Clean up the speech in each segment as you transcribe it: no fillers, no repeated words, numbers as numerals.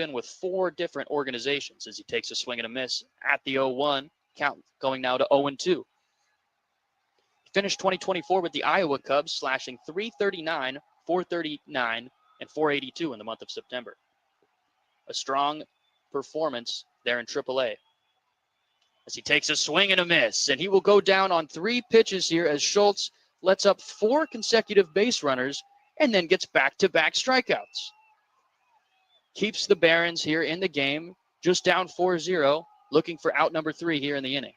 been with 4 different organizations as he takes a swing and a miss at the 0-1, count going now to 0-2. He finished 2024 with the Iowa Cubs, slashing .339, .439, and .482 in the month of September. A strong performance there in AAA. As he takes a swing and a miss, and he will go down on 3 pitches here as Schultz lets up 4 consecutive base runners and then gets back-to-back strikeouts. Keeps the Barons here in the game, just down 4-0, looking for out number 3 here in the inning.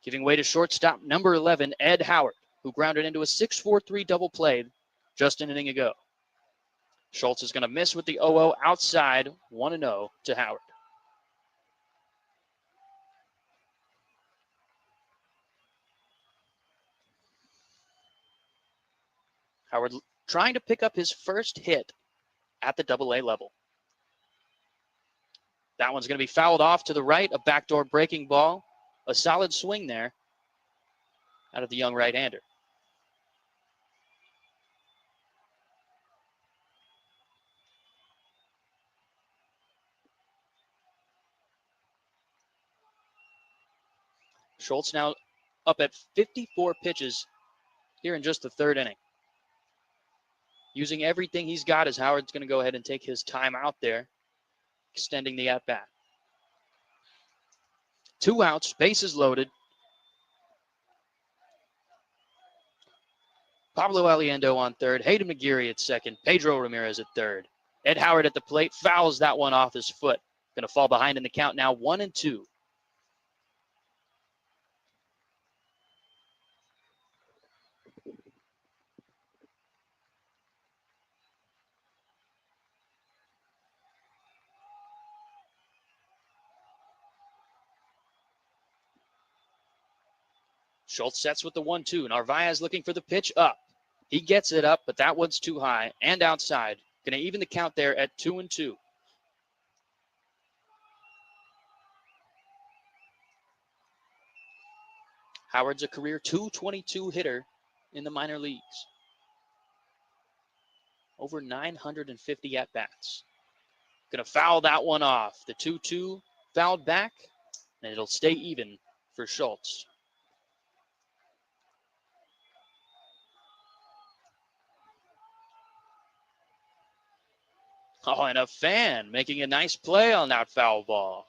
Giving way to shortstop number 11, Ed Howard, who grounded into a 6-4-3 double play just an inning ago. Schultz is going to miss with the 0-0 outside, 1-0 to Howard. Howard trying to pick up his first hit at the AA level. That one's going to be fouled off to the right, a backdoor breaking ball. A solid swing there out of the young right-hander. Schultz now up at 54 pitches here in just the 3rd inning. Using everything he's got as Howard's going to go ahead and take his time out there, extending the at-bat. 2 outs, bases loaded. Pablo Aliendo on third, Hayden McGeary at second, Pedro Ramirez at third. Ed Howard at the plate, fouls that one off his foot. Going to fall behind in the count now, 1-2. Schultz sets with the 1-2. Narvaez looking for the pitch up. He gets it up, but that one's too high and outside. Going to even the count there at 2-2. Howard's a career .222 hitter in the minor leagues. Over 950 at-bats. Going to foul that one off. The 2-2 fouled back, and it'll stay even for Schultz. Oh, and a fan making a nice play on that foul ball.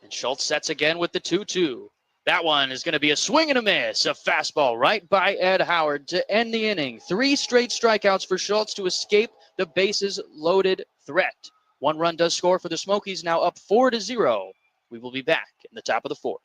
And Schultz sets again with the 2-2. That one is going to be a swing and a miss. A fastball right by Ed Howard to end the inning. 3 straight strikeouts for Schultz to escape the bases loaded threat. 1 run does score for the Smokies, now up 4-0. We will be back in the top of the 4th.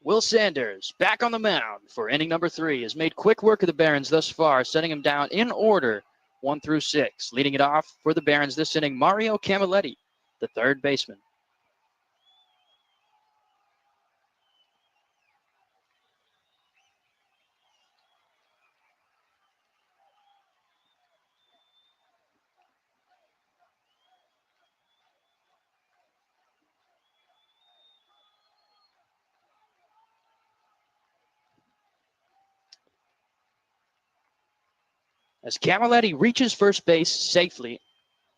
Will Sanders back on the mound for inning number 3. Has made quick work of the Barons thus far, setting him down in order 1 through 6. Leading it off for the Barons this inning, Mario Camilletti, the third baseman. As Camilletti reaches first base safely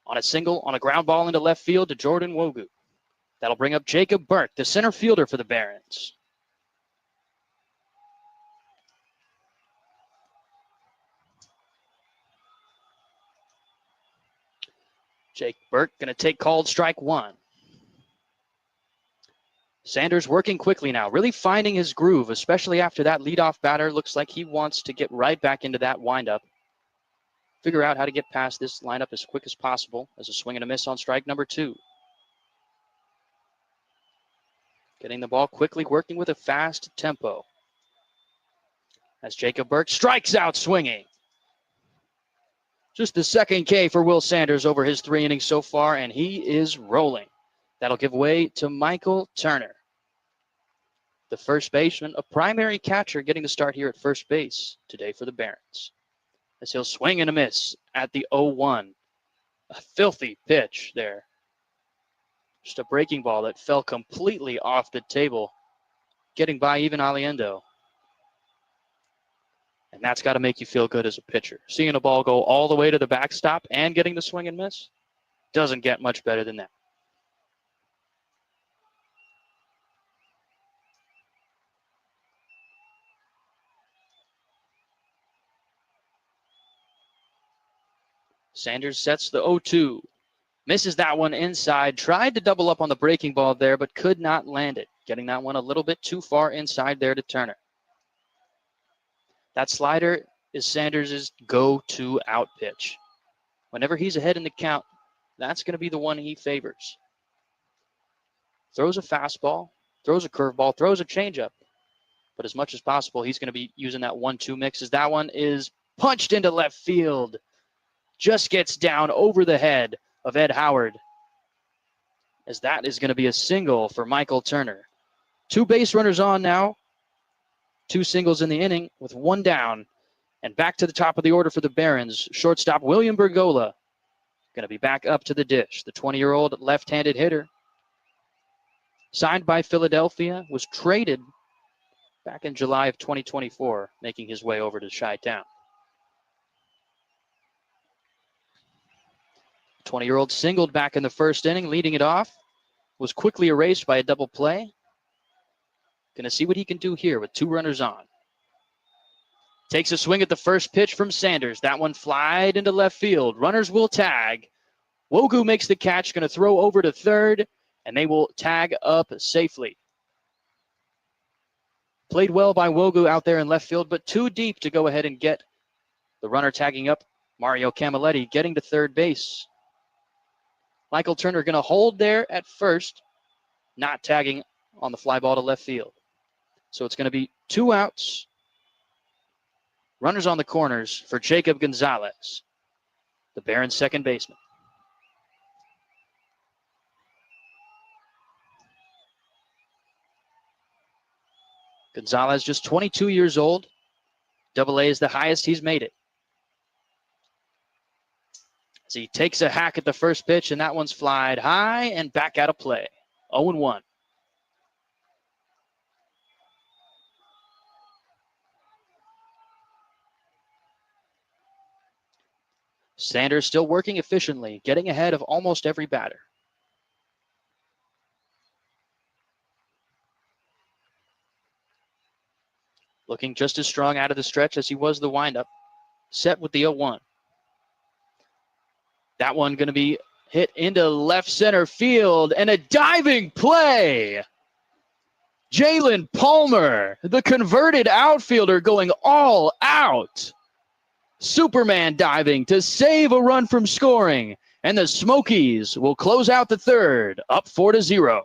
on a single on a ground ball into left field to Jordan Wogu. That'll bring up Jacob Burke, the center fielder for the Barons. Jake Burke going to take called strike 1. Sanders working quickly now, really finding his groove, especially after that leadoff batter. Looks like he wants to get right back into that windup. Figure out how to get past this lineup as quick as possible as a swing and a miss on strike number 2. Getting the ball quickly, working with a fast tempo. As Jacob Burke strikes out swinging. Just the second K for Will Sanders over his 3 innings so far, and he is rolling. That'll give way to Michael Turner, the first baseman, a primary catcher, getting the start here at first base today for the Barons. As he'll swing and a miss at the 0-1. A filthy pitch there. Just a breaking ball that fell completely off the table, getting by even Aliendo. And that's got to make you feel good as a pitcher. Seeing a ball go all the way to the backstop and getting the swing and miss doesn't get much better than that. Sanders sets the 0-2. Misses that one inside. Tried to double up on the breaking ball there, but could not land it. Getting that one a little bit too far inside there to Turner. That slider is Sanders' go-to out pitch. Whenever he's ahead in the count, that's going to be the one he favors. Throws a fastball, throws a curveball, throws a changeup. But as much as possible, he's going to be using that 1-2 mix, as that one is punched into left field. Just gets down over the head of Ed Howard, as that is going to be a single for Michael Turner. 2 base runners on now. 2 singles in the inning with 1 down. And back to the top of the order for the Barons. Shortstop William Bergola going to be back up to the dish. The 20-year-old left-handed hitter, signed by Philadelphia, was traded back in July of 2024, making his way over to Chi-Town. 20-year-old singled back in the first inning, leading it off. Was quickly erased by a double play. Going to see what he can do here with 2 runners on. Takes a swing at the first pitch from Sanders. That one flied into left field. Runners will tag. Wogu makes the catch, going to throw over to third, and they will tag up safely. Played well by Wogu out there in left field, but too deep to go ahead and get the runner tagging up. Mario Camilletti getting to third base. Michael Turner going to hold there at first, not tagging on the fly ball to left field. So it's going to be 2 outs. Runners on the corners for Jacob Gonzalez, the Barons' second baseman. Gonzalez just 22 years old. Double A is the highest he's made it. As he takes a hack at the first pitch, and that one's flied high and back out of play. 0-1. Sanders still working efficiently, getting ahead of almost every batter. Looking just as strong out of the stretch as he was the windup. Set with the 0-1. That one going to be hit into left center field, and a diving play. Jalen Palmer, the converted outfielder, going all out. Superman diving to save a run from scoring, and the Smokies will close out the third, up 4-0.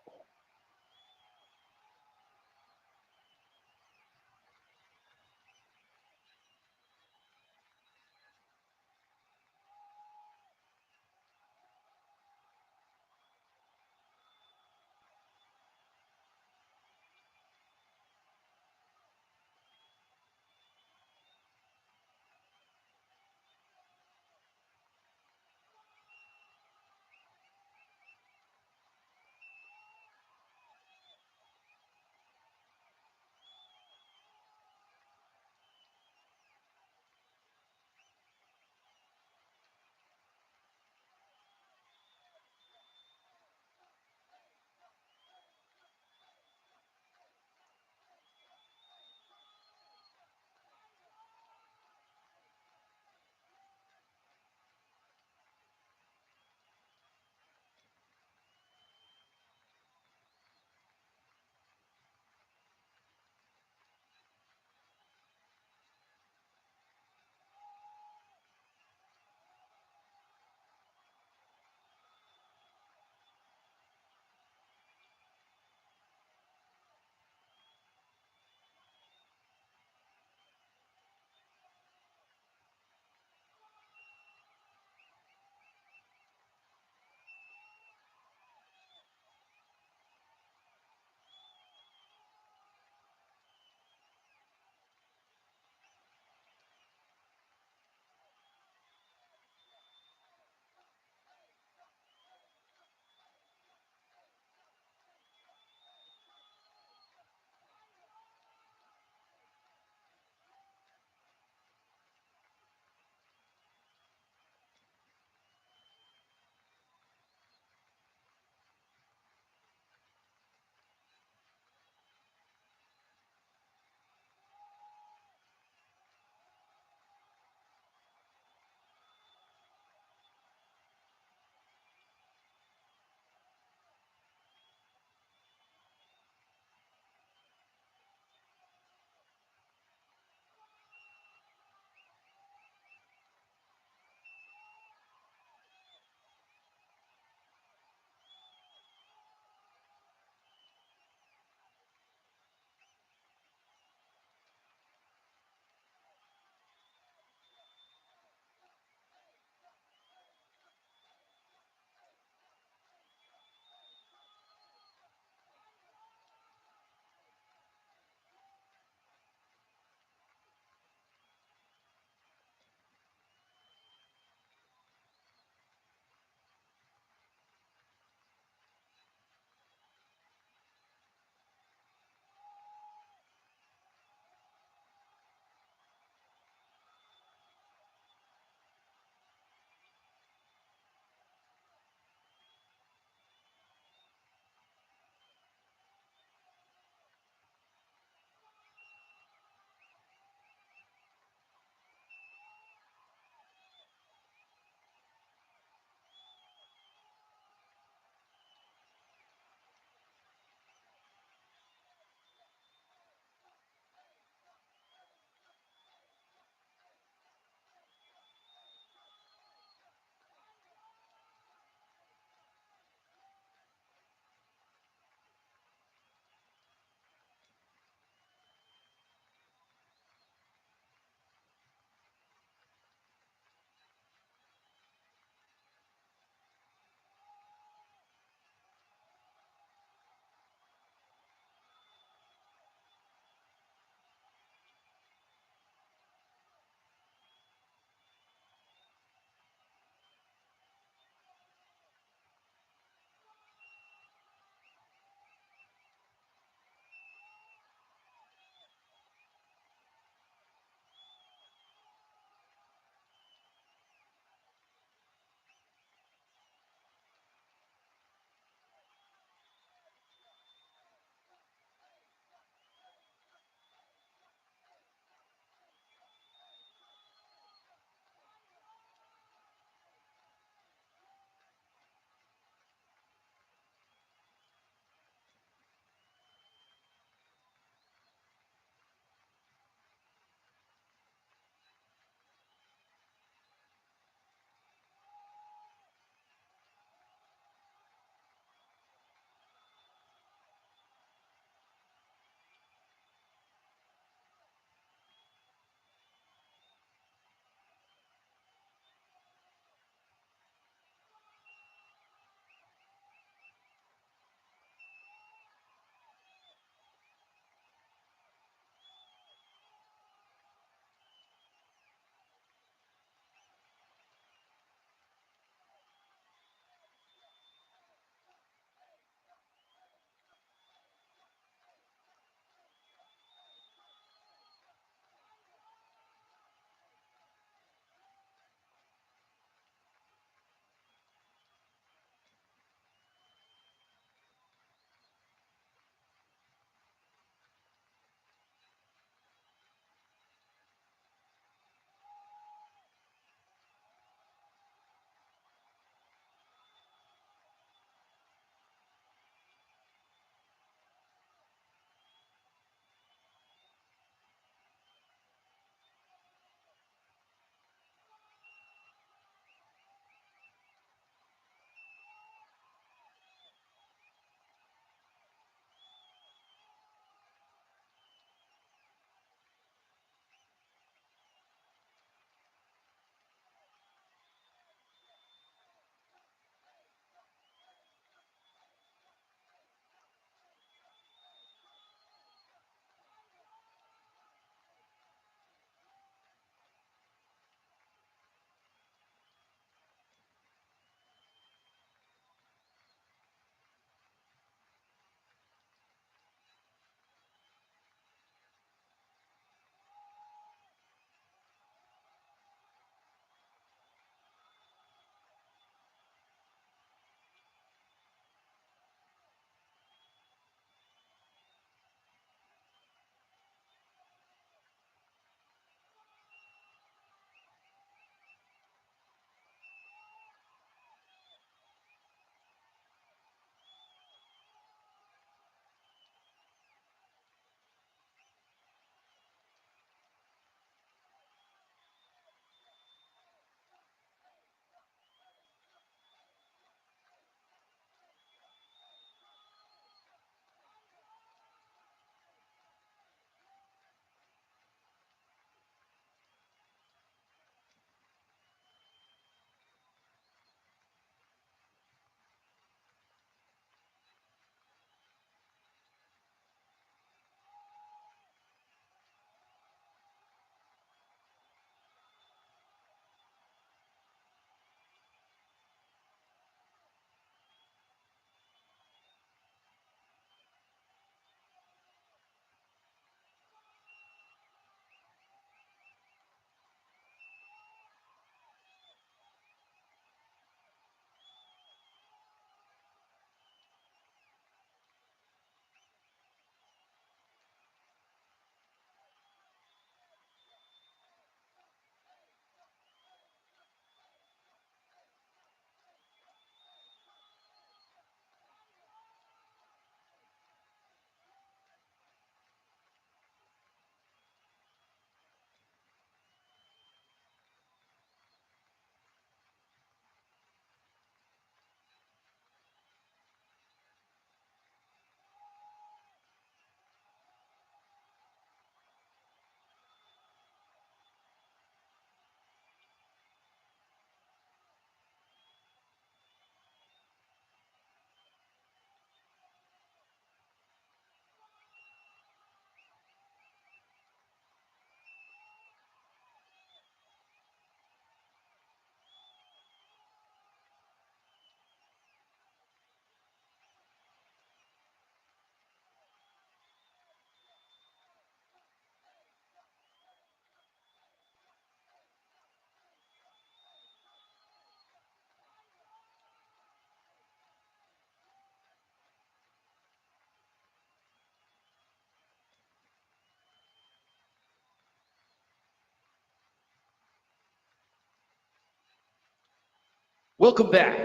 Welcome back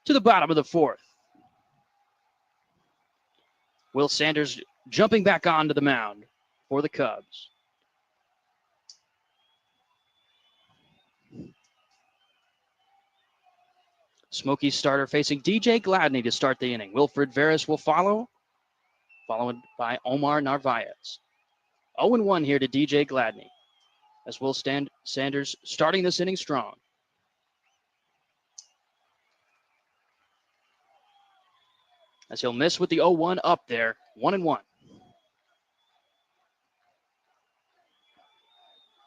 to the bottom of the fourth. Will Sanders jumping back onto the mound for the Cubs. Smokies starter facing DJ Gladney to start the inning. Wilfred Veras will follow, followed by Omar Narvaez. 0-1 here to DJ Gladney, as Will Sanders starting this inning strong. As he'll miss with the 0-1 up there, 1-1.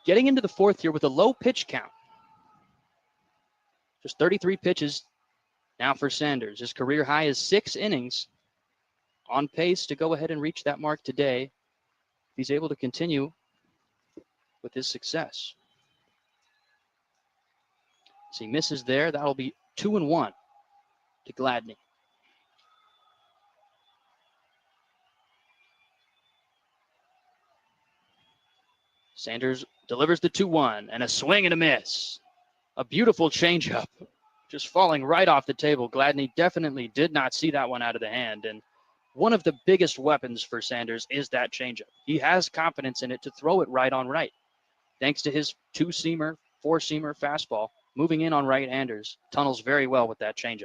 Getting into the fourth here with a low pitch count. Just 33 pitches now for Sanders. His career high is 6 innings. On pace to go ahead and reach that mark today if he's able to continue with his success. As he misses there, that'll be 2-1 to Gladney. Sanders delivers the 2-1 and a swing and a miss. A beautiful changeup, just falling right off the table. Gladney definitely did not see that one out of the hand, and one of the biggest weapons for Sanders is that changeup. He has confidence in it to throw it right on right. Thanks to his 2-seamer, 4-seamer fastball, moving in on right-handers, tunnels very well with that changeup.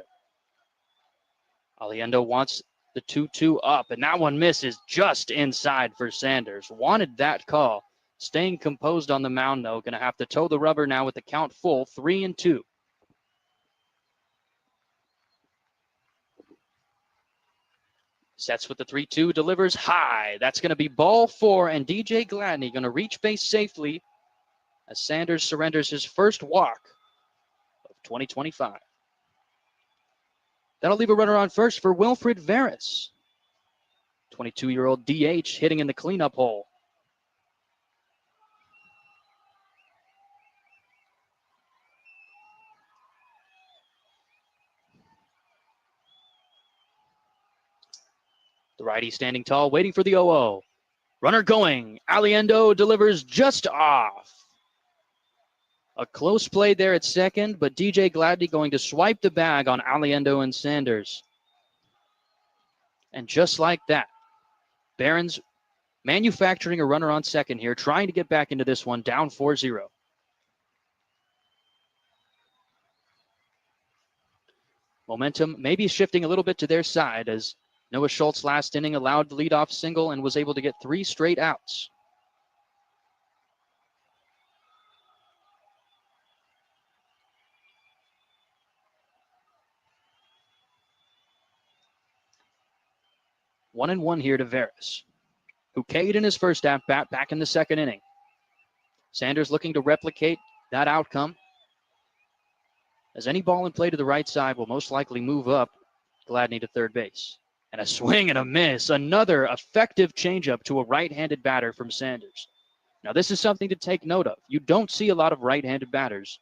Aliendo wants the 2-2 up, and that one misses just inside for Sanders. Wanted that call. Staying composed on the mound, though. Going to have to toe the rubber now with the count full, 3-2. Sets with the 3-2, delivers high. That's going to be ball 4, and DJ Gladney going to reach base safely as Sanders surrenders his first walk of 2025. That'll leave a runner on first for Wilfred Veras. 22-year-old DH hitting in the cleanup hole. The righty standing tall, waiting for the 0-0. Runner going. Aliendo delivers just off. A close play there at second, but DJ Gladney going to swipe the bag on Aliendo and Sanders. And just like that, Barons manufacturing a runner on second here, trying to get back into this one, down 4-0. Momentum maybe shifting a little bit to their side as Noah Schultz last inning allowed the leadoff single and was able to get 3 straight outs. 1-1 here to Veras, who K'd in his first at-bat back in the second inning. Sanders looking to replicate that outcome, as any ball in play to the right side will most likely move up Gladney to third base. And a swing and a miss. Another effective changeup to a right-handed batter from Sanders. Now, this is something to take note of. You don't see a lot of right-handed batters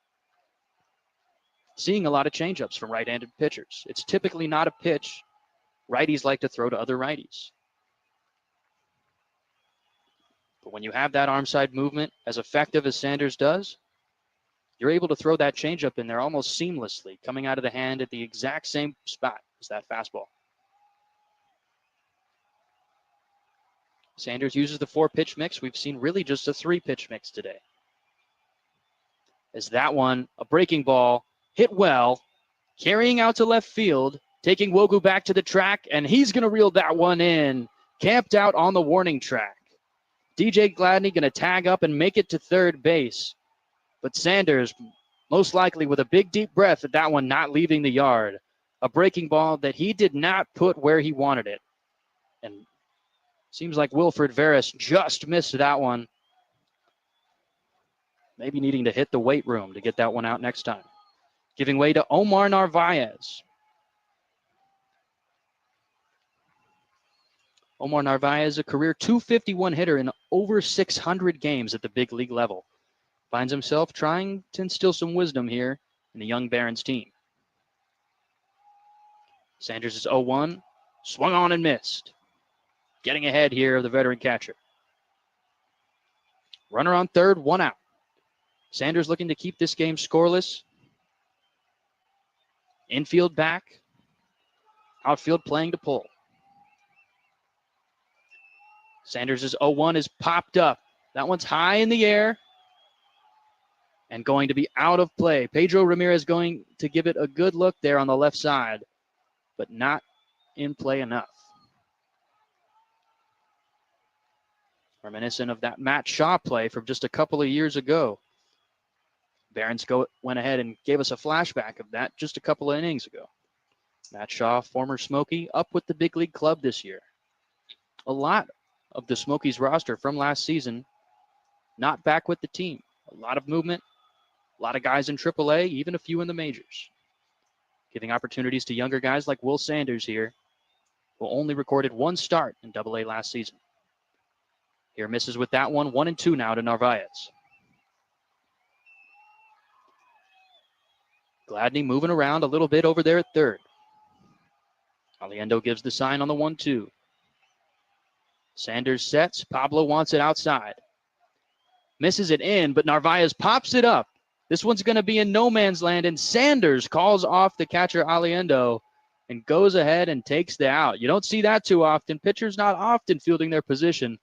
seeing a lot of changeups from right-handed pitchers. It's typically not a pitch righties like to throw to other righties. But when you have that arm side movement as effective as Sanders does, you're able to throw that changeup in there almost seamlessly, coming out of the hand at the exact same spot as that fastball. Sanders uses the 4-pitch mix. We've seen really just a 3-pitch mix today. As that one, a breaking ball, hit well, carrying out to left field, taking Wogu back to the track, and he's going to reel that one in, camped out on the warning track. DJ Gladney going to tag up and make it to third base. But Sanders, most likely with a big deep breath at that one, not leaving the yard. A breaking ball that he did not put where he wanted it. And seems like Wilfred Veras just missed that one. Maybe needing to hit the weight room to get that one out next time. Giving way to Omar Narvaez. Omar Narvaez, a career .251 hitter in over 600 games at the big league level. Finds himself trying to instill some wisdom here in the young Barons team. Sanders is 0-1. Swung on and missed. Getting ahead here of the veteran catcher. Runner on third, 1 out. Sanders looking to keep this game scoreless Infield back. Outfield playing to pull. Sanders' 0-1 is popped up. That one's high in the air and going to be out of play. Pedro Ramirez going to give it a good look there on the left side, but not in play enough. Reminiscent of that Matt Shaw play from just a couple of years ago. Barons went ahead and gave us a flashback of that just a couple of innings ago. Matt Shaw, former Smoky, up with the big league club this year. A lot of the Smokies roster from last season not back with the team. A lot of movement, a lot of guys in AAA, even a few in the majors. Giving opportunities to younger guys like Will Sanders here, who only recorded one start in AA last season. Here misses with that one. 1-2 now to Narvaez. Gladney moving around a little bit over there at third. Aliendo gives the sign on the 1-2. Sanders sets. Pablo wants it outside. Misses it in, but Narvaez pops it up. This one's going to be in no man's land, and Sanders calls off the catcher Aliendo and goes ahead and takes the out. You don't see that too often. Pitchers not often fielding their position,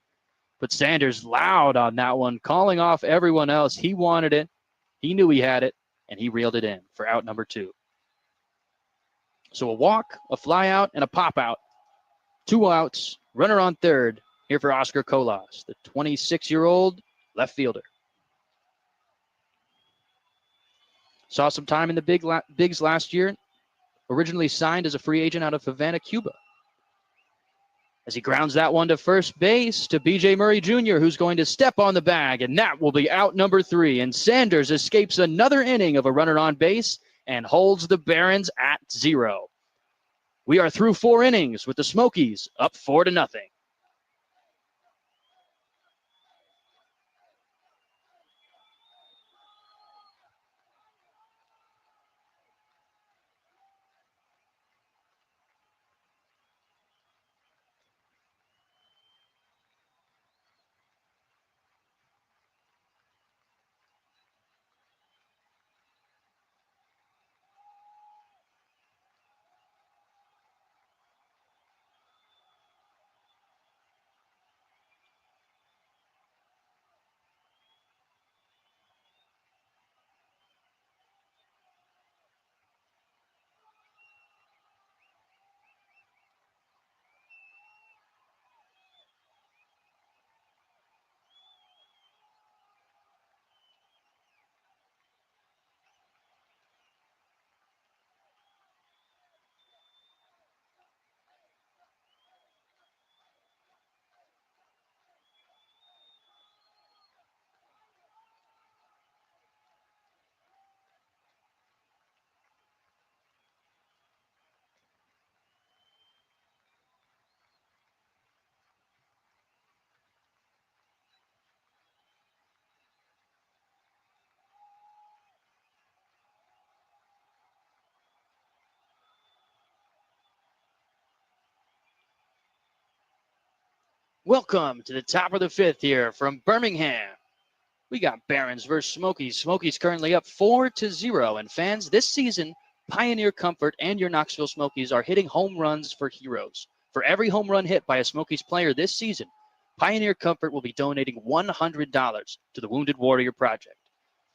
but Sanders loud on that one, calling off everyone else. He wanted it. He knew he had it, and he reeled it in for out number 2. So a walk, a fly out, and a pop out. 2 outs, runner on third here for Oscar Colas, the 26-year-old left fielder. Saw some time in the bigs last year. Originally signed as a free agent out of Havana, Cuba. As he grounds that one to first base to B.J. Murray Jr., who's going to step on the bag, and that will be out number 3. And Sanders escapes another inning of a runner on base and holds the Barons at 0. We are through 4 innings with the Smokies up 4-0. Welcome to the top of the 5th here from Birmingham. We got Barons versus Smokies. Smokies currently up 4-0. And fans, this season, Pioneer Comfort and your Knoxville Smokies are hitting home runs for heroes. For every home run hit by a Smokies player this season, Pioneer Comfort will be donating $100 to the Wounded Warrior Project.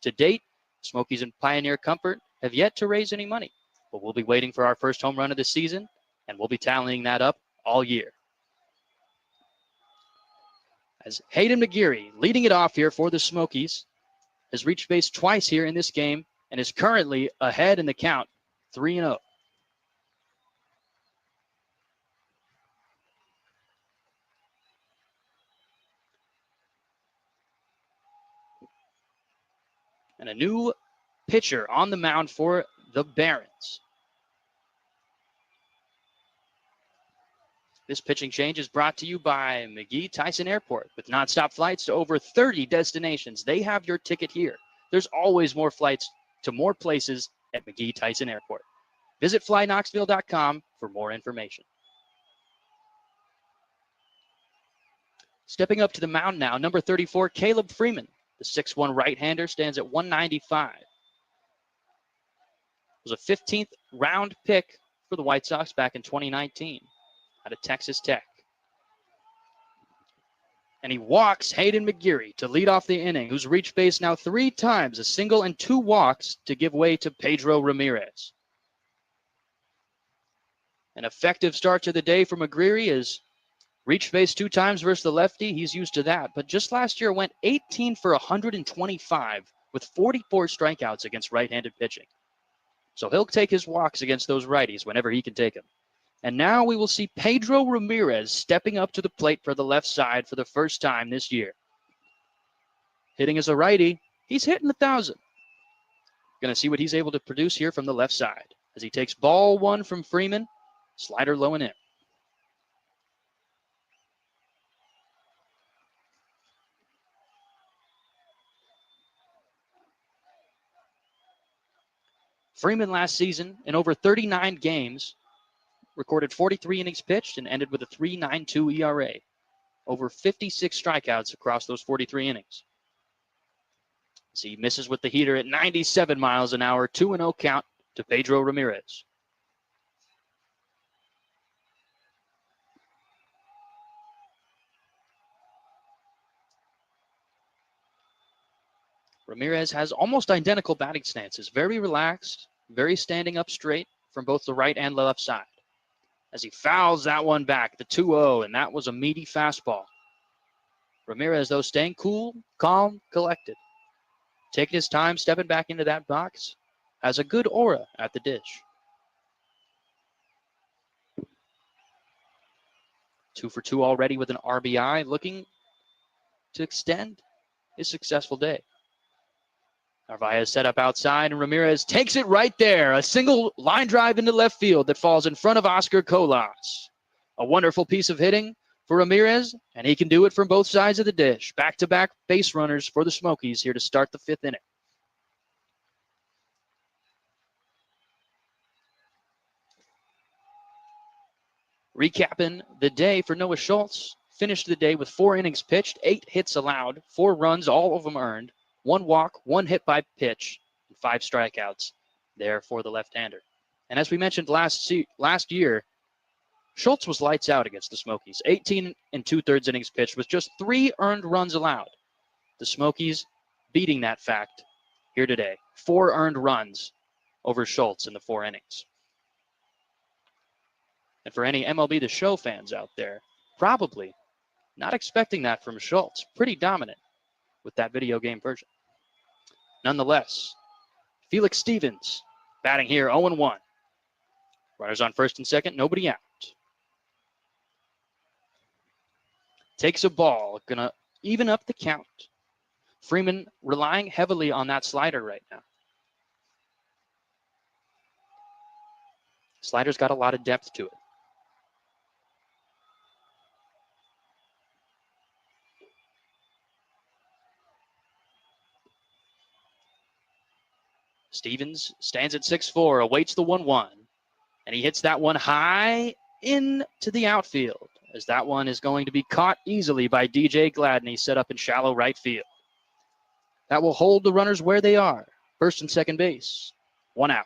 To date, Smokies and Pioneer Comfort have yet to raise any money, but we'll be waiting for our first home run of the season, and we'll be tallying that up all year. As Hayden McGeary, leading it off here for the Smokies, has reached base twice here in this game and is currently ahead in the count, 3-0. And a new pitcher on the mound for the Barons. This pitching change is brought to you by McGee Tyson Airport. With nonstop flights to over 30 destinations, they have your ticket here. There's always more flights to more places at McGee Tyson Airport. Visit flyknoxville.com for more information. Stepping up to the mound now, number 34, Caleb Freeman. The 6'1 right-hander stands at 195. Was a 15th round pick for the White Sox back in 2019 out of Texas Tech. And he walks Hayden McGeary to lead off the inning, who's reached base now 3 times, a single and 2 walks to give way to Pedro Ramirez. An effective start to the day for McGeary is reached base 2 times versus the lefty. He's used to that. But just last year went 18 for 125 with 44 strikeouts against right-handed pitching. So he'll take his walks against those righties whenever he can take them. And now we will see Pedro Ramirez stepping up to the plate for the left side for the first time this year. Hitting as a righty, he's hitting 1,000. Going to see what he's able to produce here from the left side as he takes ball 1 from Freeman, slider low and in. Freeman last season in over 39 games recorded 43 innings pitched and ended with a 3.92 ERA. Over 56 strikeouts across those 43 innings. So he misses with the heater at 97 miles an hour, 2-0 count to Pedro Ramirez. Ramirez has almost identical batting stances, very relaxed, very standing up straight from both the right and left side. As he fouls that one back, the 2-0, and that was a meaty fastball. Ramirez, though, staying cool, calm, collected. Taking his time, stepping back into that box, has a good aura at the dish. 2 for 2 already with an RBI, looking to extend his successful day. Narvaez set up outside, and Ramirez takes it right there. A single line drive into left field that falls in front of Oscar Colas. A wonderful piece of hitting for Ramirez, and he can do it from both sides of the dish. Back-to-back base runners for the Smokies here to start the 5th inning. Recapping the day for Noah Schultz. Finished the day with 4 innings pitched, 8 hits allowed, 4 runs, all of them earned. 1 walk, 1 hit by pitch, and 5 strikeouts there for the left-hander. And as we mentioned last year, Schultz was lights out against the Smokies. 18 2/3 innings pitched with just 3 earned runs allowed. The Smokies beating that fact here today. 4 earned runs over Schultz in the 4 innings. And for any MLB The Show fans out there, probably not expecting that from Schultz. Pretty dominant with that video game version. Nonetheless, Felix Stevens batting here 0-1. Runners on first and second, nobody out. Takes a ball, gonna even up the count. Freeman relying heavily on that slider right now. Slider's got a lot of depth to it. Stevens stands at 6'4", awaits the 1-1, and he hits that one high into the outfield, as that one is going to be caught easily by DJ Gladney, set up in shallow right field. That will hold the runners where they are, first and second base, 1 out.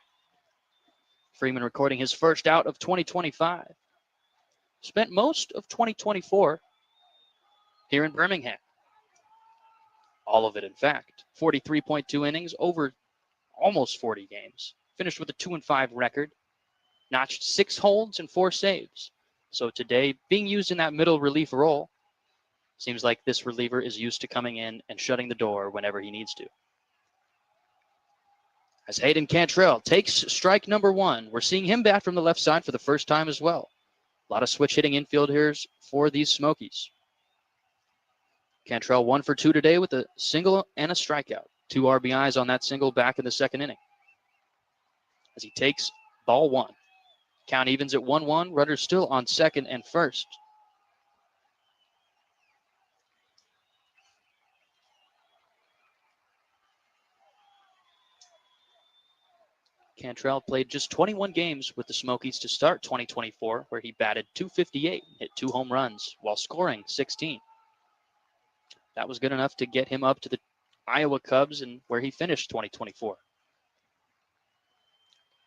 Freeman recording his first out of 2025. Spent most of 2024 here in Birmingham. All of it, in fact. 43.2 innings over almost 40 games. Finished with a 2-5 record. Notched 6 holds and 4 saves. So today, being used in that middle relief role, seems like this reliever is used to coming in and shutting the door whenever he needs to. As Hayden Cantrell takes strike number 1. We're seeing him bat from the left side for the first time as well. A lot of switch hitting infielders for these Smokies. Cantrell 1 for 2 today with a single and a strikeout. 2 RBIs on that single back in the second inning. As he takes ball 1. Count evens at 1-1. Runners still on second and first. Cantrell played just 21 games with the Smokies to start 2024, where he batted .258, hit 2 home runs while scoring 16. That was good enough to get him up to the Iowa Cubs and where he finished 2024.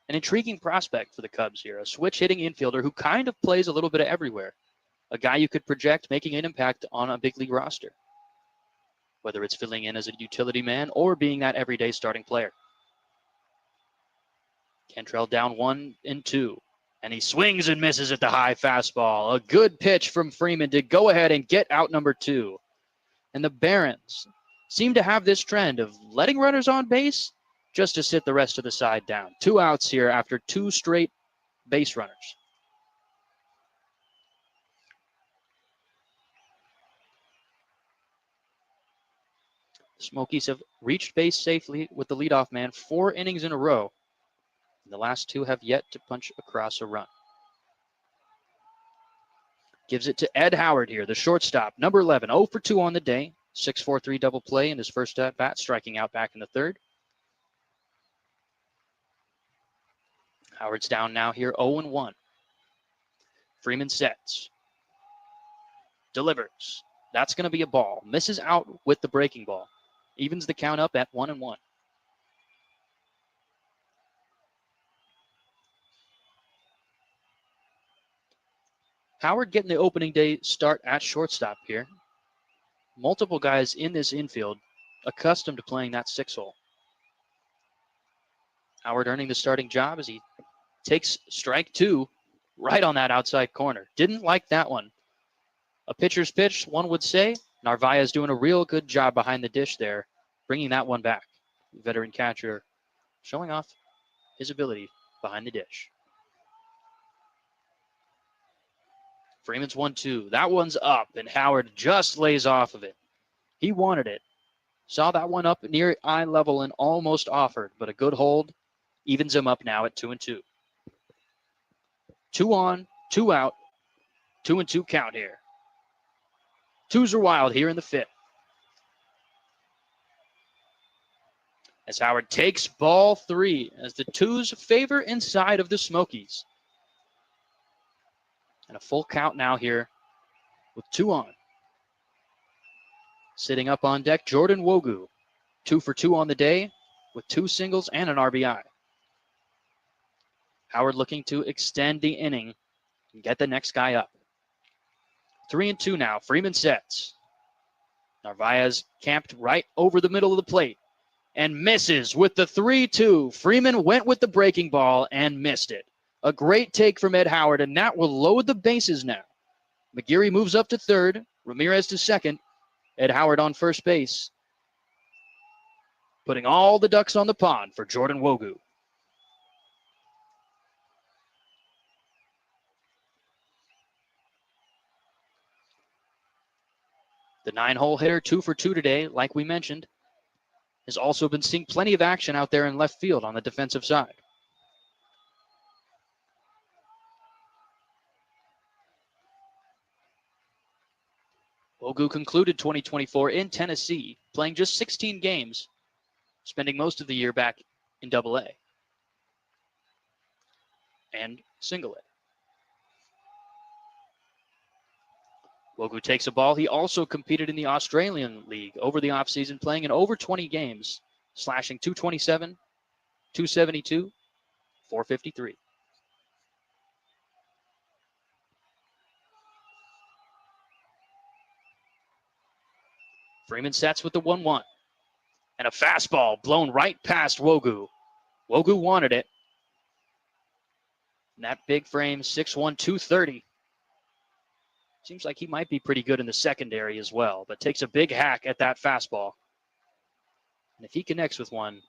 An intriguing prospect for the Cubs here, a switch-hitting infielder who kind of plays a little bit of everywhere. A guy you could project making an impact on a big league roster, whether it's filling in as a utility man or being that everyday starting player. Cantrell down 1-2, and he swings and misses at the high fastball. A good pitch from Freeman to go ahead and get out number 2. And the Barons seem to have this trend of letting runners on base just to sit the rest of the side down. 2 outs here after 2 straight base runners. The Smokies have reached base safely with the leadoff man 4 innings in a row. And the last 2 have yet to punch across a run. Gives it to Ed Howard here, the shortstop, number 11, 0 for 2 on the day. 6-4-3 double play in his first at bat, striking out back in the 3rd. Howard's down now here, 0-1. Freeman sets. Delivers. That's going to be a ball. Misses out with the breaking ball. Evens the count up at 1-1. Howard getting the opening day start at shortstop here. Multiple guys in this infield accustomed to playing that 6-hole. Howard earning the starting job as he takes strike 2 right on that outside corner. Didn't like that one. A pitcher's pitch, one would say. Narvaez doing a real good job behind the dish there, bringing that one back. Veteran catcher showing off his ability behind the dish. Freeman's 1-2. That one's up, and Howard just lays off of it. He wanted it. Saw that one up near eye level and almost offered, but a good hold evens him up now at 2-2. 2 on, 2 out, 2-2 count here. 2s are wild here in the 5th. As Howard takes ball 3 as the 2s favor inside of the Smokies. And a full count now here with 2 on. Sitting up on deck, Jordan Wogu. 2 for 2 on the day with 2 singles and an RBI. Howard looking to extend the inning and get the next guy up. 3-2 now. Freeman sets. Narvaez camped right over the middle of the plate and misses with the 3-2. Freeman went with the breaking ball and missed it. A great take from Ed Howard, and that will load the bases now. McGeary moves up to 3rd. Ramirez to 2nd. Ed Howard on first base. Putting all the ducks on the pond for Jordan Wogu. The 9-hole hitter, 2 for 2 today, like we mentioned, has also been seeing plenty of action out there in left field on the defensive side. Wogu concluded 2024 in Tennessee, playing just 16 games, spending most of the year back in AA and Single A. Wogu takes a ball. He also competed in the Australian League over the offseason, playing in over 20 games, slashing 227, 272, 453. Freeman sets with the 1-1. And a fastball blown right past Wogu. Wogu wanted it. And that big frame, 6'1", 230. Seems like he might be pretty good in the secondary as well, but takes a big hack at that fastball. And if he connects with one,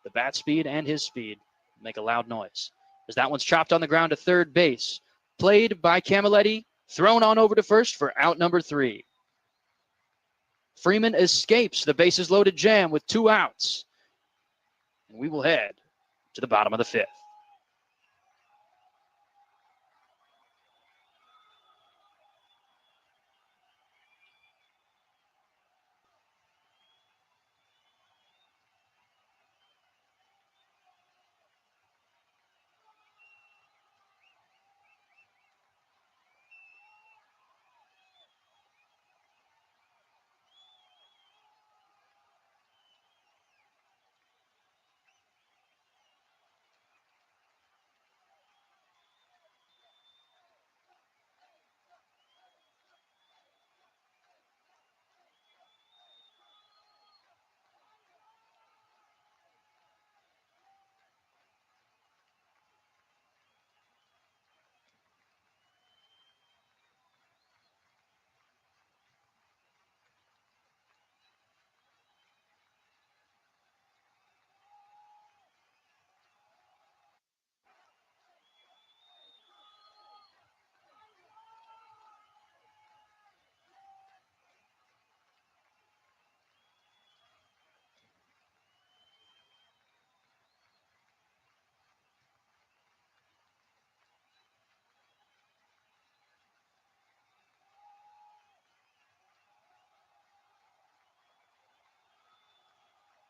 the bat speed and his speed make a loud noise. As that one's chopped on the ground to 3rd base. Played by Camilletti, thrown on over to 1st for out number 3. Freeman escapes the bases loaded jam with 2 outs. And we will head to the bottom of the 5th.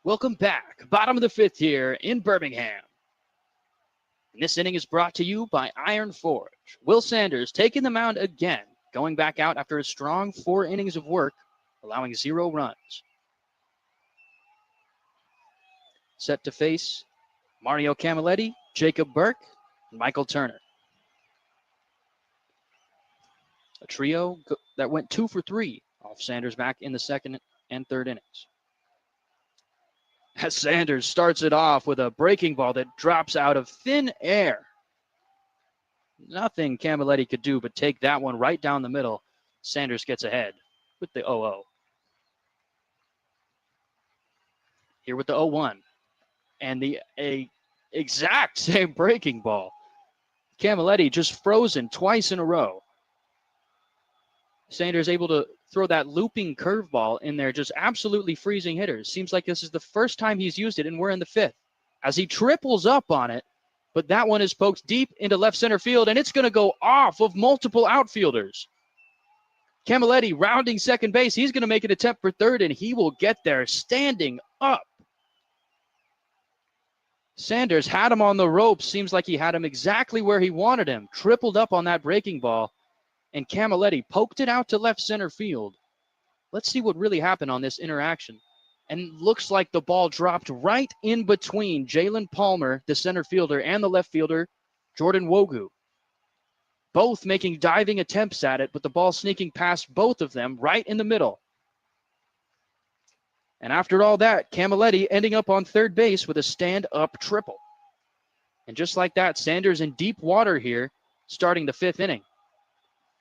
Welcome back. Bottom of the fifth here in Birmingham. And this inning is brought to you by Iron Forge. Will Sanders taking the mound again, going back out after a strong 4 innings of work, allowing 0 runs. Set to face Mario Camilletti, Jacob Burke, and Michael Turner. A trio that went 2 for 3 off Sanders back in the second and third innings. As Sanders starts it off with a breaking ball that drops out of thin air. Nothing Camilletti could do but take that one right down the middle. Sanders gets ahead with the 0-0. Here with the 0-1. And the exact same breaking ball. Camilletti just frozen twice in a row. Sanders able to throw that looping curveball in there, just absolutely freezing hitters. Seems like this is the first time he's used it, and we're in the fifth. As he triples up on it, but that one is poked deep into left center field, and it's going to go off of multiple outfielders. Camilletti rounding second base. He's going to make an attempt for third, and he will get there standing up. Sanders had him on the ropes. Seems like he had him exactly where he wanted him. Tripled up on that breaking ball, and Camilletti poked it out to left center field. Let's see what really happened on this interaction. And looks like the ball dropped right in between Jalen Palmer, the center fielder, and the left fielder, Jordan Wogu. Both making diving attempts at it, but the ball sneaking past both of them right in the middle. And after all that, Camilletti ending up on third base with a stand-up triple. And just like that, Sanders in deep water here, starting the fifth inning.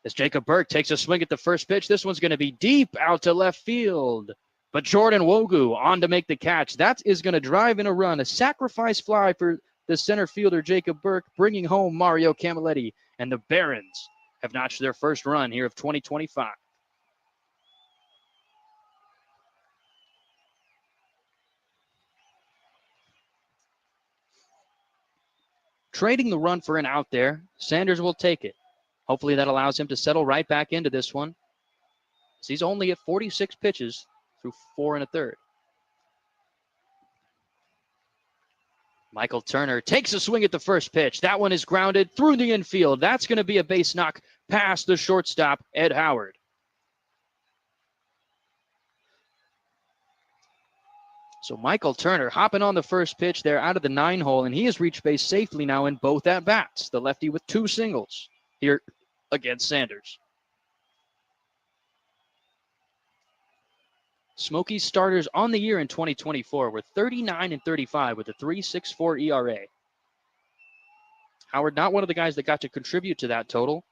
As Jacob Burke takes a swing at the first pitch, this one's going to be deep out to left field. But Jordan Wogu on to make the catch. That is going to drive in a run, a sacrifice fly for the center fielder, Jacob Burke, bringing home Mario Camilletti. And the Barons have notched their first run here of 2025. Trading the run for an out there, Sanders will take it. Hopefully that allows him to settle right back into this one. He's only at 46 pitches through 4 1/3. Michael Turner takes a swing at the first pitch. That one is grounded through the infield. That's going to be a base knock past the shortstop, Ed Howard. So Michael Turner hopping on the first pitch there out of the 9-hole, and he has reached base safely now in both at-bats. The lefty with 2 singles here against Sanders. Smokies starters on the year in 2024 were 39-35 with a 3.64 ERA. Howard not one of the guys that got to contribute to that total.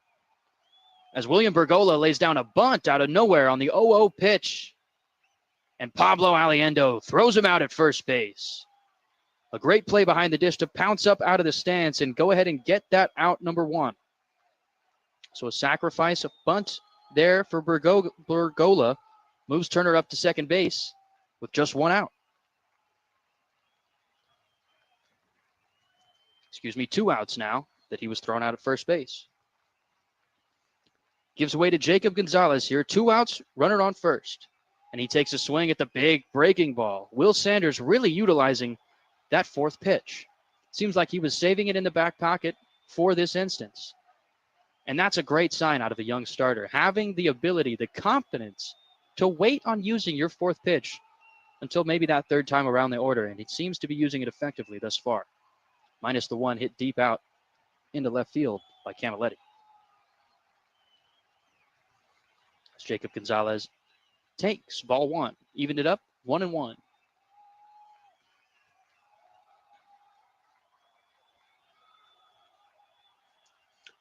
As William Bergola lays down a bunt out of nowhere on the 0-0 pitch. And Pablo Aliendo throws him out at first base. A great play behind the dish to pounce up out of the stance and go ahead and get that out number 1. So a sacrifice, a bunt there for Bergola. Moves Turner up to second base with just 1 out. 2 outs now that he was thrown out at first base. Gives away to Jacob Gonzalez here. 2 outs, runner on first. And he takes a swing at the big breaking ball. Will Sanders really utilizing that 4th pitch. Seems like he was saving it in the back pocket for this instance. And that's a great sign out of a young starter. Having the ability, the confidence to wait on using your 4th pitch until maybe that 3rd time around the order. And he seems to be using it effectively thus far. Minus the 1 hit deep out into left field by Camilletti. As Jacob Gonzalez takes ball 1, evened it up 1-1.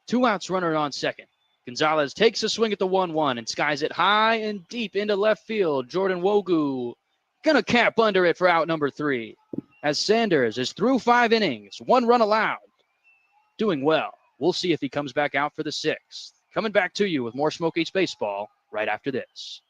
Two outs, runner on second. Gonzalez takes a swing at the 1-1 and skies it high and deep into left field. Jordan Wogu gonna cap under it for out number 3. As Sanders is through 5 innings, 1 run allowed. Doing well. We'll see if he comes back out for the 6th. Coming back to you with more Smokies baseball right after this.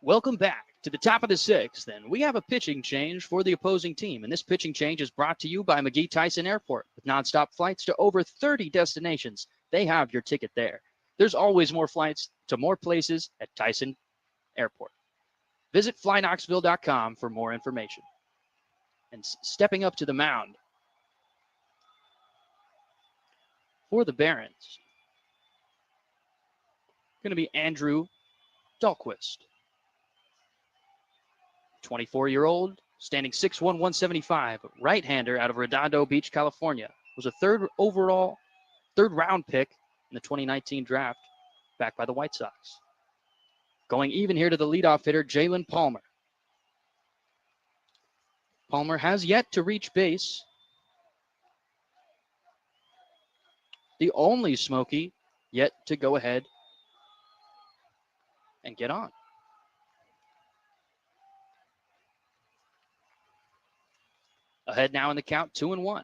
Welcome back to the top of the sixth, and we have a pitching change for the opposing team. And this pitching change is brought to you by McGee Tyson Airport. With nonstop flights to over 30 destinations, they have your ticket there. There's always more flights to more places at Tyson Airport. Visit flyknoxville.com for more information. And stepping up to the mound for the Barons, going to be Andrew Dahlquist. 24-year-old, standing 6'1", 175, right-hander out of Redondo Beach, California. Was a third round pick in the 2019 draft, backed by the White Sox. Going even here to the leadoff hitter, Jalen Palmer. Palmer has yet to reach base. The only Smoky yet to go ahead and get on. Ahead now in the count, 2-1.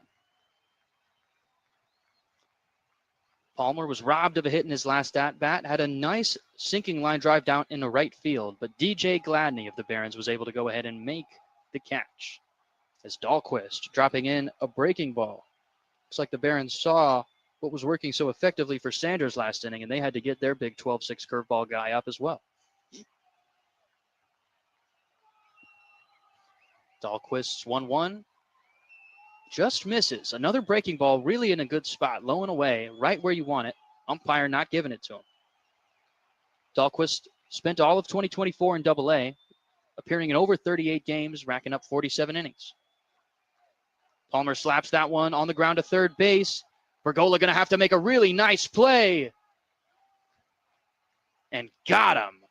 Palmer was robbed of a hit in his last at-bat, had a nice sinking line drive down in the right field, but DJ Gladney of the Barons was able to go ahead and make the catch. As Dahlquist dropping in a breaking ball. Looks like the Barons saw what was working so effectively for Sanders last inning, and they had to get their big 12-6 curveball guy up as well. Dahlquist's 1-1. Just misses. Another breaking ball, really in a good spot, low and away, right where you want it. Umpire not giving it to him. Dahlquist spent all of 2024 in Double-A, appearing in over 38 games, racking up 47 innings. Palmer slaps that one on the ground to third base. Bergola going to have to make a really nice play. And got him.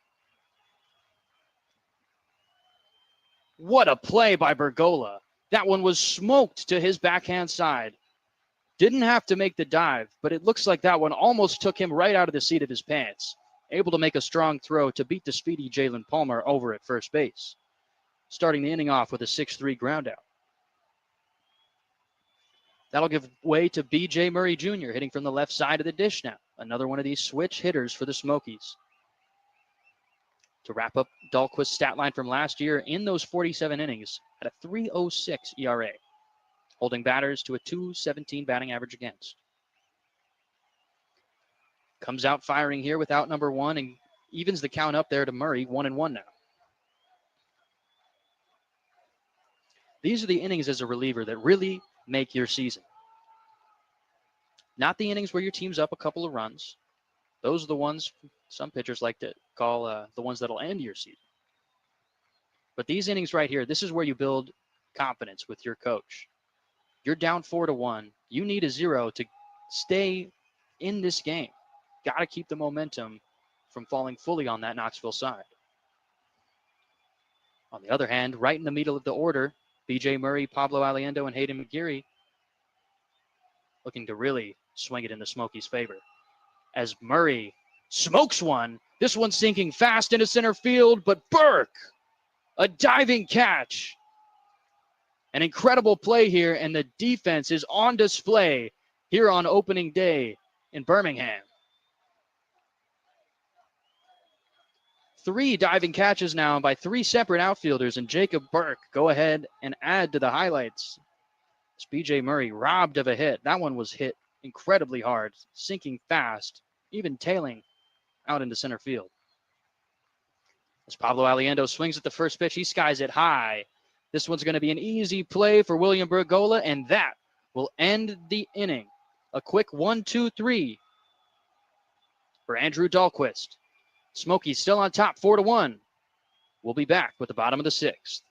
What a play by Bergola. That one was smoked to his backhand side. Didn't have to make the dive, but it looks like that one almost took him right out of the seat of his pants. Able to make a strong throw to beat the speedy Jalen Palmer over at first base. Starting the inning off with a 6-3 ground out. That'll give way to B.J. Murray Jr. hitting from the left side of the dish now. Another one of these switch hitters for the Smokies. To wrap up Dahlquist's stat line from last year in those 47 innings at a 3.06 ERA, holding batters to a 2.17 batting average against. Comes out firing here with out number one and evens the count up there to Murray, 1-1 now. These are the innings as a reliever that really make your season. Not the innings where your team's up a couple of runs. Those are the ones some pitchers like to call the ones that'll end your season. But these innings right here, this is where you build confidence with your coach. You're down 4-1. You need a 0 to stay in this game. Got to keep the momentum from falling fully on that Knoxville side. On the other hand, right in the middle of the order, B.J. Murray, Pablo Aliendo, and Hayden McGeary looking to really swing it in the Smokies' favor. As Murray smokes one. This one's sinking fast into center field, but Burke, a diving catch. An incredible play here, and the defense is on display here on opening day in Birmingham. 3 diving catches now by 3 separate outfielders, and Jacob Burke go ahead and add to the highlights. It's B.J. Murray robbed of a hit. That one was hit incredibly hard, sinking fast, even tailing out into center field. As Pablo Aliendo swings at the first pitch, he skies it high. This one's going to be an easy play for William Bergola, and that will end the inning. A quick 1-2-3 for Andrew Dahlquist. Smokies still on top, 4-1. We'll be back with the bottom of the 6th.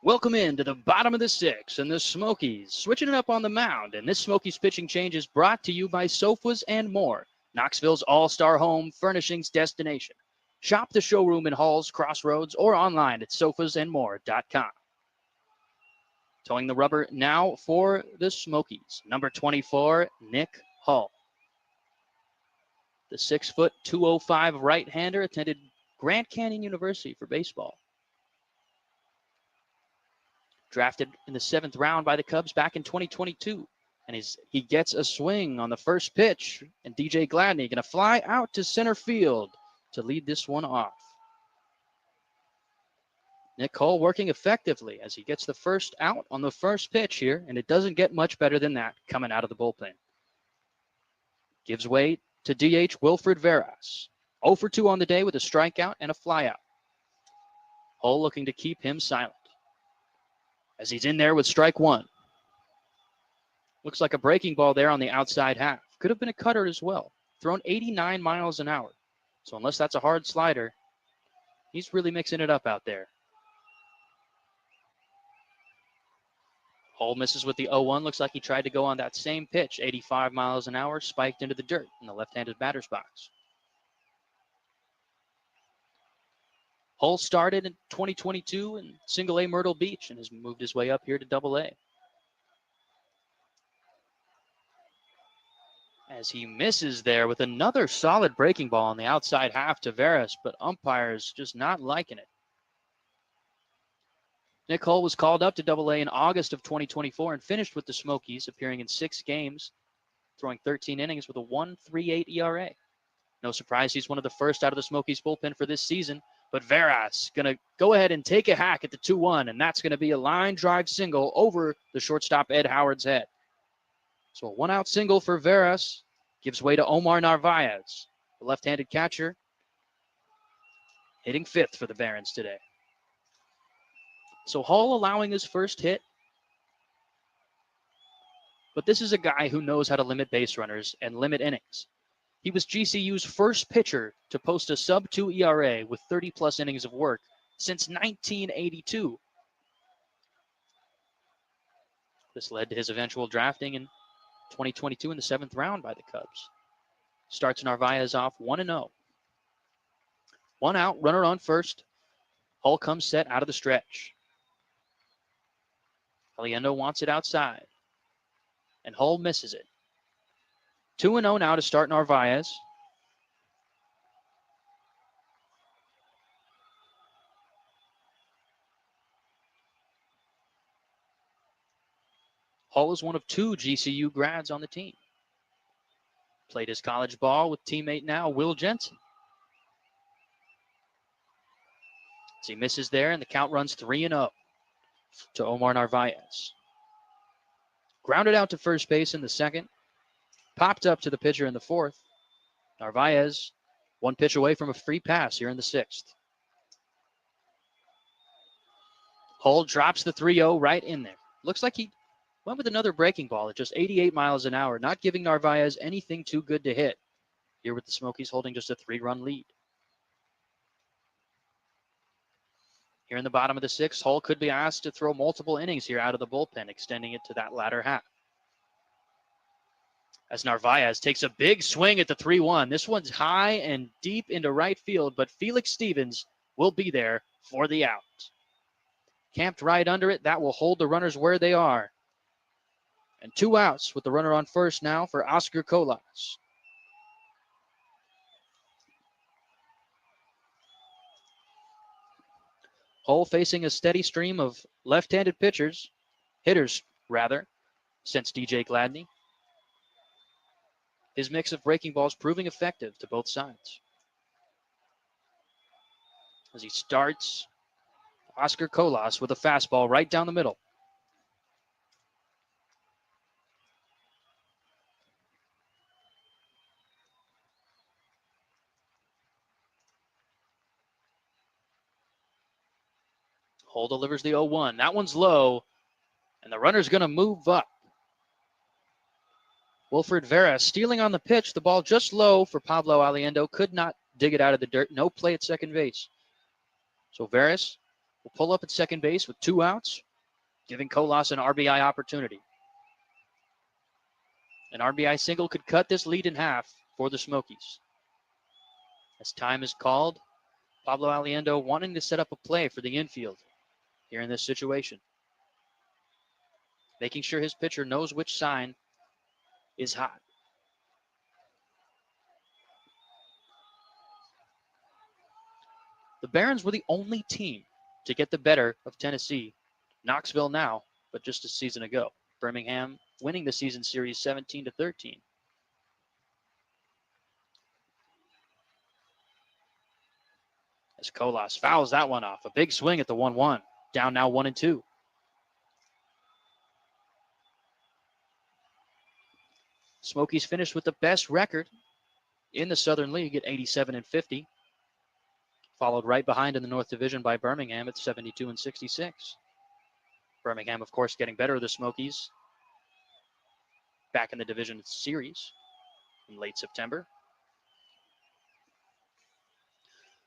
Welcome in to the bottom of the sixth, and the Smokies switching it up on the mound. And this Smokies pitching change is brought to you by Sofas and More, Knoxville's all-star home furnishings destination. Shop the showroom in Halls, Crossroads, or online at sofasandmore.com. Towing the rubber now for the Smokies, number 24, Nick Hull. The 6', 205 right-hander attended Grant Canyon University for baseball. Drafted in the 7th round by the Cubs back in 2022. And he gets a swing on the first pitch. And DJ Gladney going to fly out to center field to lead this one off. Nick Cole working effectively as he gets the first out on the first pitch here. And it doesn't get much better than that coming out of the bullpen. Gives way to DH Wilfred Veras. 0 for 2 on the day with a strikeout and a flyout. Hull looking to keep him silent as he's in there with strike one. Looks like a breaking ball there on the outside half. Could have been a cutter as well. Thrown 89 miles an hour. So unless that's a hard slider, he's really mixing it up out there. Hull misses with the 0-1. Looks like he tried to go on that same pitch. 85 miles an hour, spiked into the dirt in the left-handed batter's box. Hull started in 2022 in Single-A Myrtle Beach and has moved his way up here to Double-A. As he misses there with another solid breaking ball on the outside half to Veras, but umpires just not liking it. Nick Hull was called up to Double-A in August of 2024 and finished with the Smokies, appearing in 6 games, throwing 13 innings with a 1.38 ERA. No surprise he's one of the first out of the Smokies bullpen for this season. But Veras going to go ahead and take a hack at the 2-1, and that's going to be a line drive single over the shortstop Ed Howard's head. So a 1-out single for Veras gives way to Omar Narvaez, the left-handed catcher, hitting 5th for the Barons today. So Hull allowing his first hit. But this is a guy who knows how to limit base runners and limit innings. He was GCU's first pitcher to post a sub-2 ERA with 30-plus innings of work since 1982. This led to his eventual drafting in 2022 in the 7th round by the Cubs. Starts Narvaez off 1-0. 1 out, runner on first. Hull comes set out of the stretch. Caliendo wants it outside, and Hull misses it. 2-0 now to start Narvaez. Hull is one of 2 GCU grads on the team. Played his college ball with teammate now Will Jensen. As he misses there, and the count runs 3-0 to Omar Narvaez. Grounded out to first base in the 2nd. Popped up to the pitcher in the 4th. Narvaez, 1 pitch away from a free pass here in the 6th. Hull drops the 3-0 right in there. Looks like he went with another breaking ball at just 88 miles an hour, not giving Narvaez anything too good to hit. Here with the Smokies holding just a 3-run lead. Here in the bottom of the 6th, Hull could be asked to throw multiple innings here out of the bullpen, extending it to that latter half. As Narvaez takes a big swing at the 3-1. This one's high and deep into right field, but Felix Stevens will be there for the out. Camped right under it. That will hold the runners where they are. And 2 outs with the runner on first now for Oscar Colas. Hull facing a steady stream of left-handed hitters, since DJ Gladney. His mix of breaking balls proving effective to both sides. As he starts, Oscar Colas with a fastball right down the middle. Hull delivers the 0-1. That one's low, and the runner's going to move up. Wilfred Veras stealing on the pitch. The ball just low for Pablo Aliendo. Could not dig it out of the dirt. No play at second base. So Veras will pull up at second base with 2 outs, giving Colas an RBI opportunity. An RBI single could cut this lead in half for the Smokies. As time is called, Pablo Aliendo wanting to set up a play for the infield here in this situation. Making sure his pitcher knows which sign is hot. The Barons were the only team to get the better of Tennessee. Knoxville now, but just a season ago. Birmingham winning the season series 17-13. As Colas fouls that one off. A big swing at the 1-1. Down now 1-2. Smokies finished with the best record in the Southern League at 87-50. Followed right behind in the North Division by Birmingham at 72-66. Birmingham, of course, getting better of the Smokies back in the division series in late September.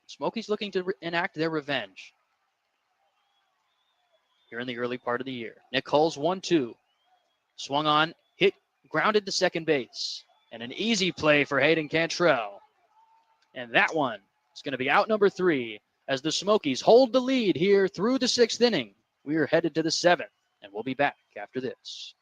Smokies looking to enact their revenge here in the early part of the year. Nick Hull's 1-2. Swung on, hit, grounded to second base. And an easy play for Hayden Cantrell. And that one is going to be out number 3 as the Smokies hold the lead here through the 6th inning. We are headed to the 7th, and we'll be back after this.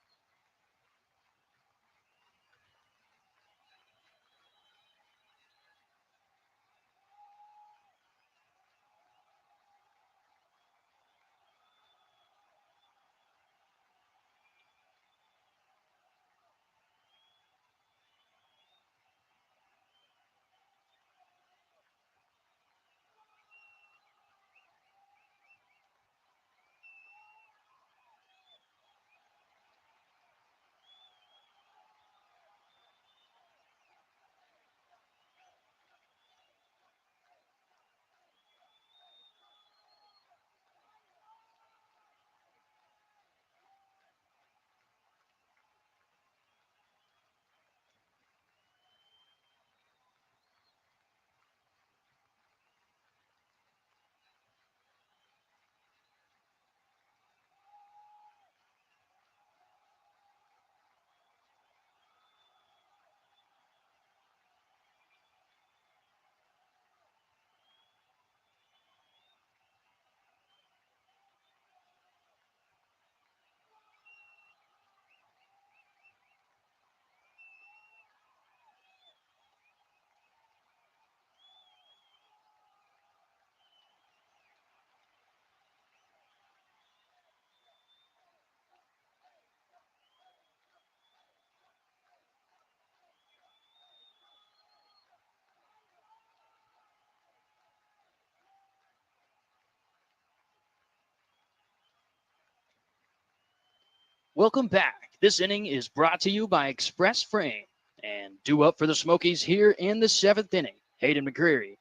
Welcome back. This inning is brought to you by Express Frame. And due up for the Smokies here in the 7th inning, Hayden McCreary,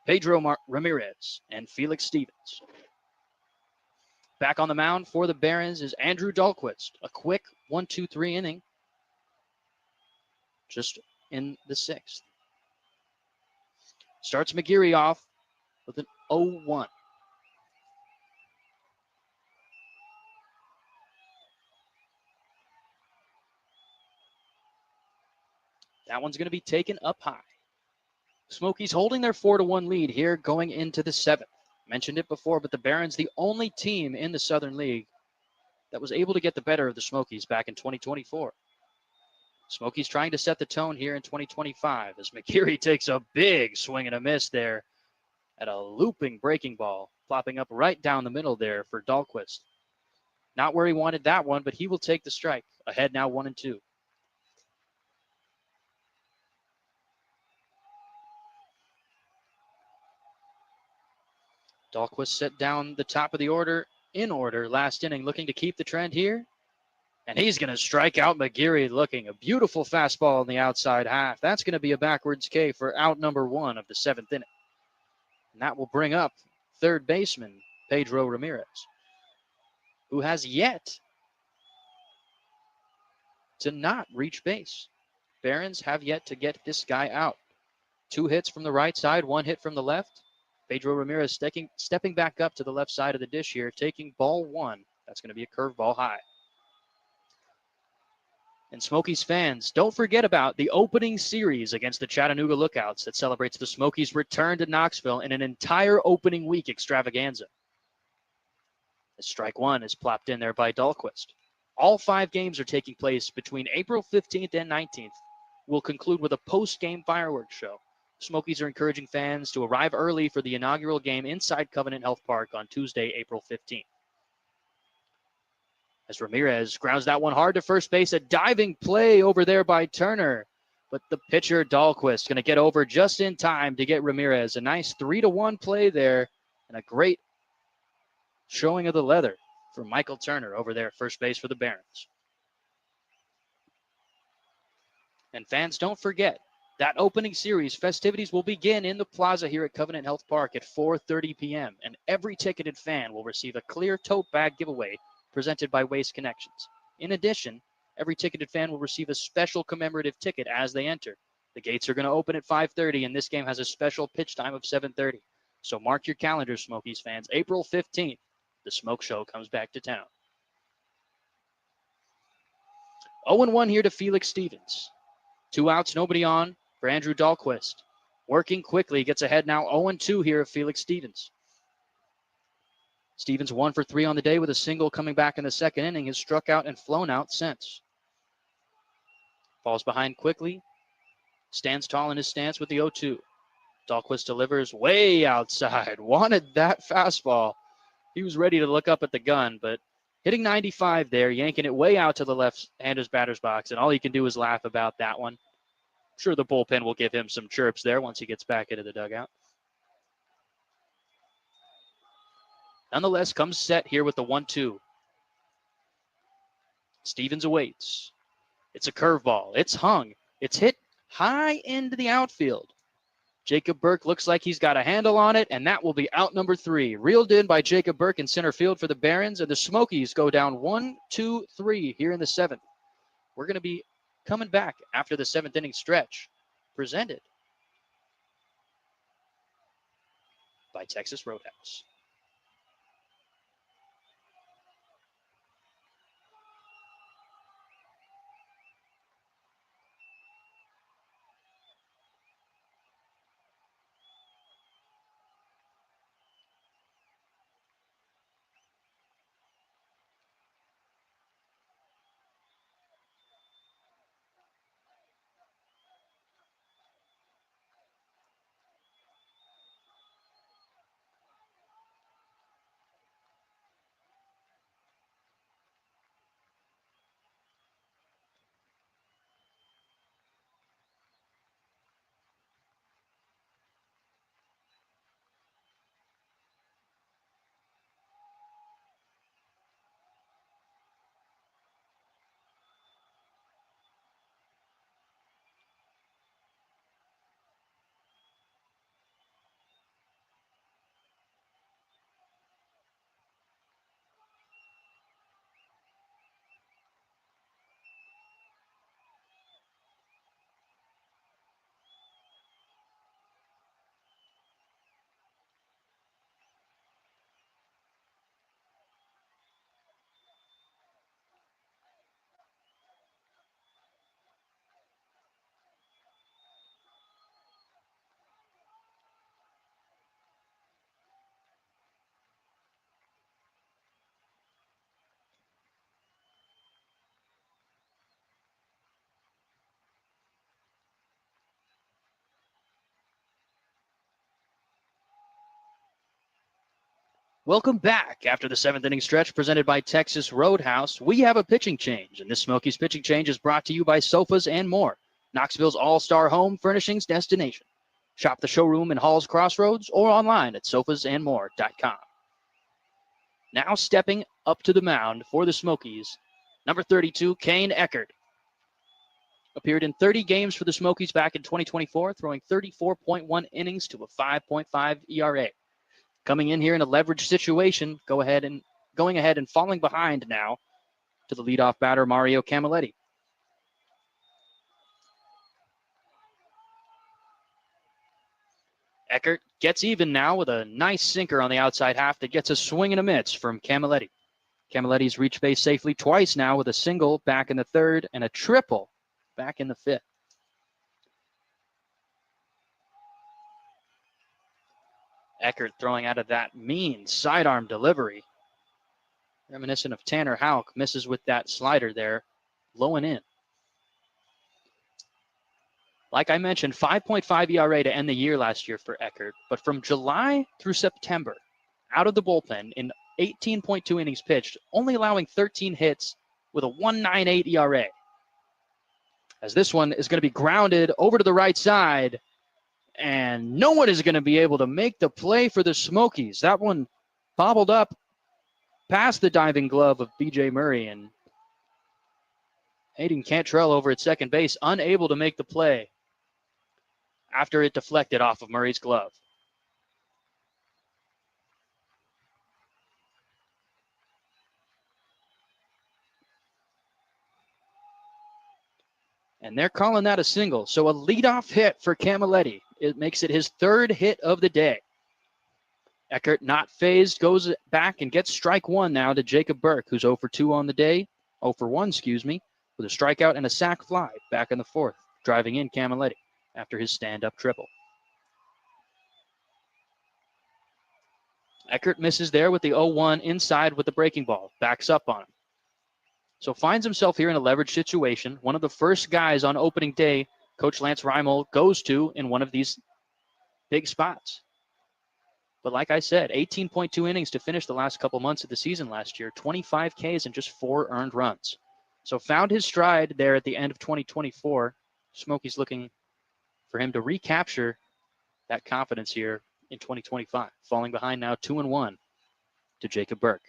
Pedro Ramirez, and Felix Stevens. Back on the mound for the Barons is Andrew Dahlquist. A quick 1-2-3 inning just in the 6th. Starts McGeary off with an 0-1. That one's going to be taken up high. Smokies holding their 4-1 lead here going into the 7th. Mentioned it before, but the Barons, the only team in the Southern League that was able to get the better of the Smokies back in 2024. Smokies trying to set the tone here in 2025 as McGeary takes a big swing and a miss there at a looping breaking ball, plopping up right down the middle there for Dahlquist. Not where he wanted that one, but he will take the strike. Ahead now 1-2. Dahlquist set down the top of the order in order last inning, looking to keep the trend here. And he's going to strike out McGeary, looking a beautiful fastball in the outside half. That's going to be a backwards K for out number 1 of the 7th inning. And that will bring up third baseman Pedro Ramirez, who has yet to not reach base. Barons have yet to get this guy out. 2 hits from the right side, 1 hit from the left. Pedro Ramirez stepping back up to the left side of the dish here, taking ball 1. That's going to be a curveball high. And Smokies fans, don't forget about the opening series against the Chattanooga Lookouts that celebrates the Smokies' return to Knoxville in an entire opening week extravaganza. As strike 1 is plopped in there by Dahlquist. All 5 games are taking place between April 15th and 19th. We'll conclude with a post-game fireworks show. Smokies are encouraging fans to arrive early for the inaugural game inside Covenant Health Park on Tuesday, April 15th. As Ramirez grounds that one hard to first base, a diving play over there by Turner. But the pitcher, Dahlquist, going to get over just in time to get Ramirez. A nice 3-1 play there, and a great showing of the leather for Michael Turner over there at first base for the Barons. And fans, don't forget, that opening series festivities will begin in the plaza here at Covenant Health Park at 4:30 p.m. And every ticketed fan will receive a clear tote bag giveaway presented by Waste Connections. In addition, every ticketed fan will receive a special commemorative ticket as they enter. The gates are going to open at 5:30, and this game has a special pitch time of 7:30. So mark your calendars, Smokies fans. April 15th, the Smoke Show comes back to town. 0-1 here to Felix Stevens. 2 outs, nobody on for Andrew Dahlquist. Working quickly, gets ahead now. 0-2 here of Felix Stevens. Stevens 1 for 3 on the day with a single coming back in the second inning. Has struck out and flown out since. Falls behind quickly. Stands tall in his stance with the 0-2. Dahlquist delivers way outside. Wanted that fastball. He was ready to look up at the gun, but hitting 95 there, yanking it way out to the left-hander's batter's box, and all he can do is laugh about that one. I'm sure the bullpen will give him some chirps there once he gets back into the dugout. Nonetheless, comes set here with the 1-2. Stevens awaits. It's a curveball. It's hung. It's hit high into the outfield. Jacob Burke looks like he's got a handle on it, and that will be out number 3. Reeled in by Jacob Burke in center field for the Barons, and the Smokies go down 1-2-3 here in the 7th. We're going to be coming back after the 7th inning stretch, presented by Texas Roadhouse. Welcome back after the 7th inning stretch presented by Texas Roadhouse. We have a pitching change, and this Smokies pitching change is brought to you by Sofas and More, Knoxville's all-star home furnishings destination. Shop the showroom in Hall's Crossroads or online at sofasandmore.com. Now stepping up to the mound for the Smokies, number 32, Kane Eckert. Appeared in 30 games for the Smokies back in 2024, throwing 34.1 innings to a 5.5 ERA. Coming in here in a leverage situation, going ahead and falling behind now to the leadoff batter, Mario Camilletti. Eckert gets even now with a nice sinker on the outside half that gets a swing and a miss from Camilletti. Camilletti's reached base safely twice now with a single back in the third and a triple back in the fifth. Eckert throwing out of that mean sidearm delivery. Reminiscent of Tanner Houck, misses with that slider there, low and in. Like I mentioned, 5.5 ERA to end the year last year for Eckert, but from July through September, out of the bullpen in 18.2 innings pitched, only allowing 13 hits with a 1.98 ERA. As this one is going to be grounded over to the right side, and no one is going to be able to make the play for the Smokies. That one bobbled up past the diving glove of B.J. Murray, and Hayden Cantrell over at second base, unable to make the play after it deflected off of Murray's glove. And they're calling that a single. So a leadoff hit for Camilletti. It makes it his third hit of the day. Eckert, not phased, goes back and gets strike one now to Jacob Burke, who's 0 for 2 on the day. 0 for 1, with a strikeout and a sac fly back in the fourth, driving in Camilletti after his stand-up triple. Eckert misses there with the 0-1 inside with the breaking ball. Backs up on him. So finds himself here in a leverage situation. One of the first guys on opening day Coach Lance Reimel goes to in one of these big spots. But like I said, 18.2 innings to finish the last couple months of the season last year, 25 Ks and just 4 earned runs. So found his stride there at the end of 2024. Smokey's looking for him to recapture that confidence here in 2025. Falling behind now 2-1 to Jacob Burke.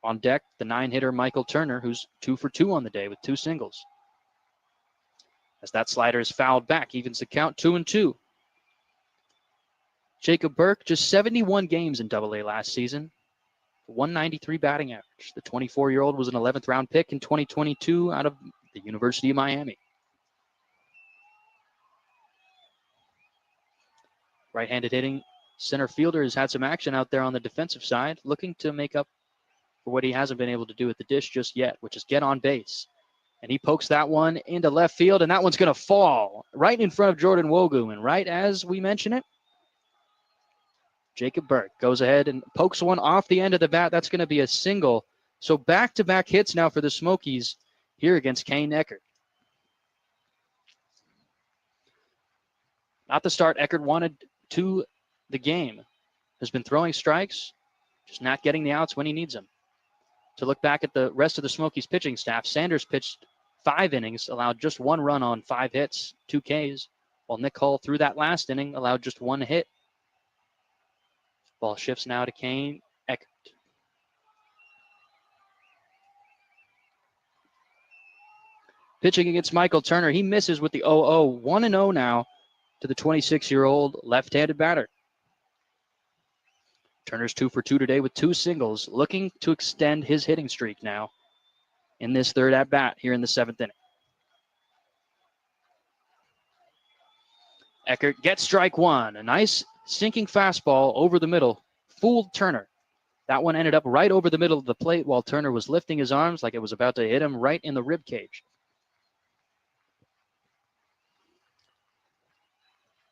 On deck, the 9-hitter Michael Turner, who's 2 for 2 on the day with 2 singles. As that slider is fouled back, evens the count 2-2. Jacob Burke, just 71 games in AA last season. 193 batting average. The 24-year-old was an 11th round pick in 2022 out of the University of Miami. Right-handed hitting center fielder has had some action out there on the defensive side, looking to make up for what he hasn't been able to do at the dish just yet, which is get on base. And he pokes that one into left field, and that one's going to fall right in front of Jordan Wogu. And right as we mention it, Jacob Burke goes ahead and pokes one off the end of the bat. That's going to be a single. So back-to-back hits now for the Smokies here against Kane Eckert. Not the start Eckert wanted to the game. Has been throwing strikes, just not getting the outs when he needs them. To look back at the rest of the Smokies pitching staff, Sanders pitched 5 innings, allowed just 1 run on 5 hits, 2 Ks, while Nick Hull through that last inning allowed just 1 hit. Ball shifts now to Kane Eckert. Pitching against Michael Turner, he misses with the 0-0, 1-0 now to the 26-year-old left-handed batter. Turner's 2 for 2 today with 2 singles, looking to extend his hitting streak now in this third at-bat here in the 7th inning. Eckert gets strike one. A nice sinking fastball over the middle. Fooled Turner. That one ended up right over the middle of the plate while Turner was lifting his arms like it was about to hit him right in the rib cage.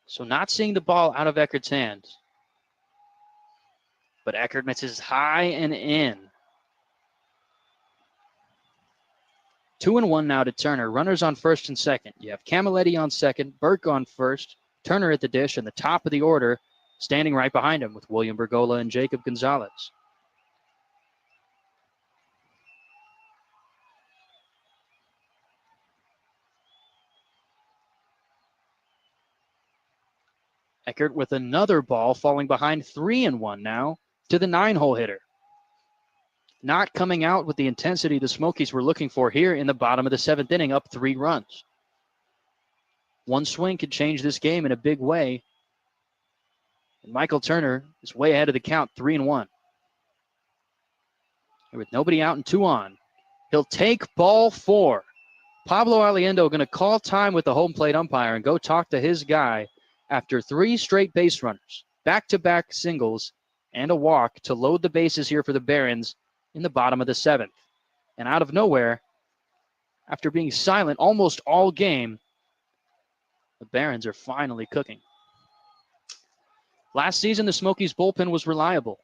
So not seeing the ball out of Eckert's hands. But Eckert misses high and in. 2-1 now to Turner. Runners on first and second. You have Camilletti on second, Burke on first, Turner at the dish, and the top of the order standing right behind him with William Bergola and Jacob Gonzalez. Eckert with another ball falling behind 3-1 now to the 9-hole hitter. Not coming out with the intensity the Smokies were looking for here in the bottom of the 7th inning, up 3 runs. One swing could change this game in a big way. And Michael Turner is way ahead of the count, 3-1. And with nobody out and 2 on, he'll take ball 4. Pablo Aliendo going to call time with the home plate umpire and go talk to his guy after 3 straight base runners. back-to-back singles and a walk to load the bases here for the Barons in the bottom of the 7th. And out of nowhere, after being silent almost all game, the Barons are finally cooking. Last season, the Smokies bullpen was reliable.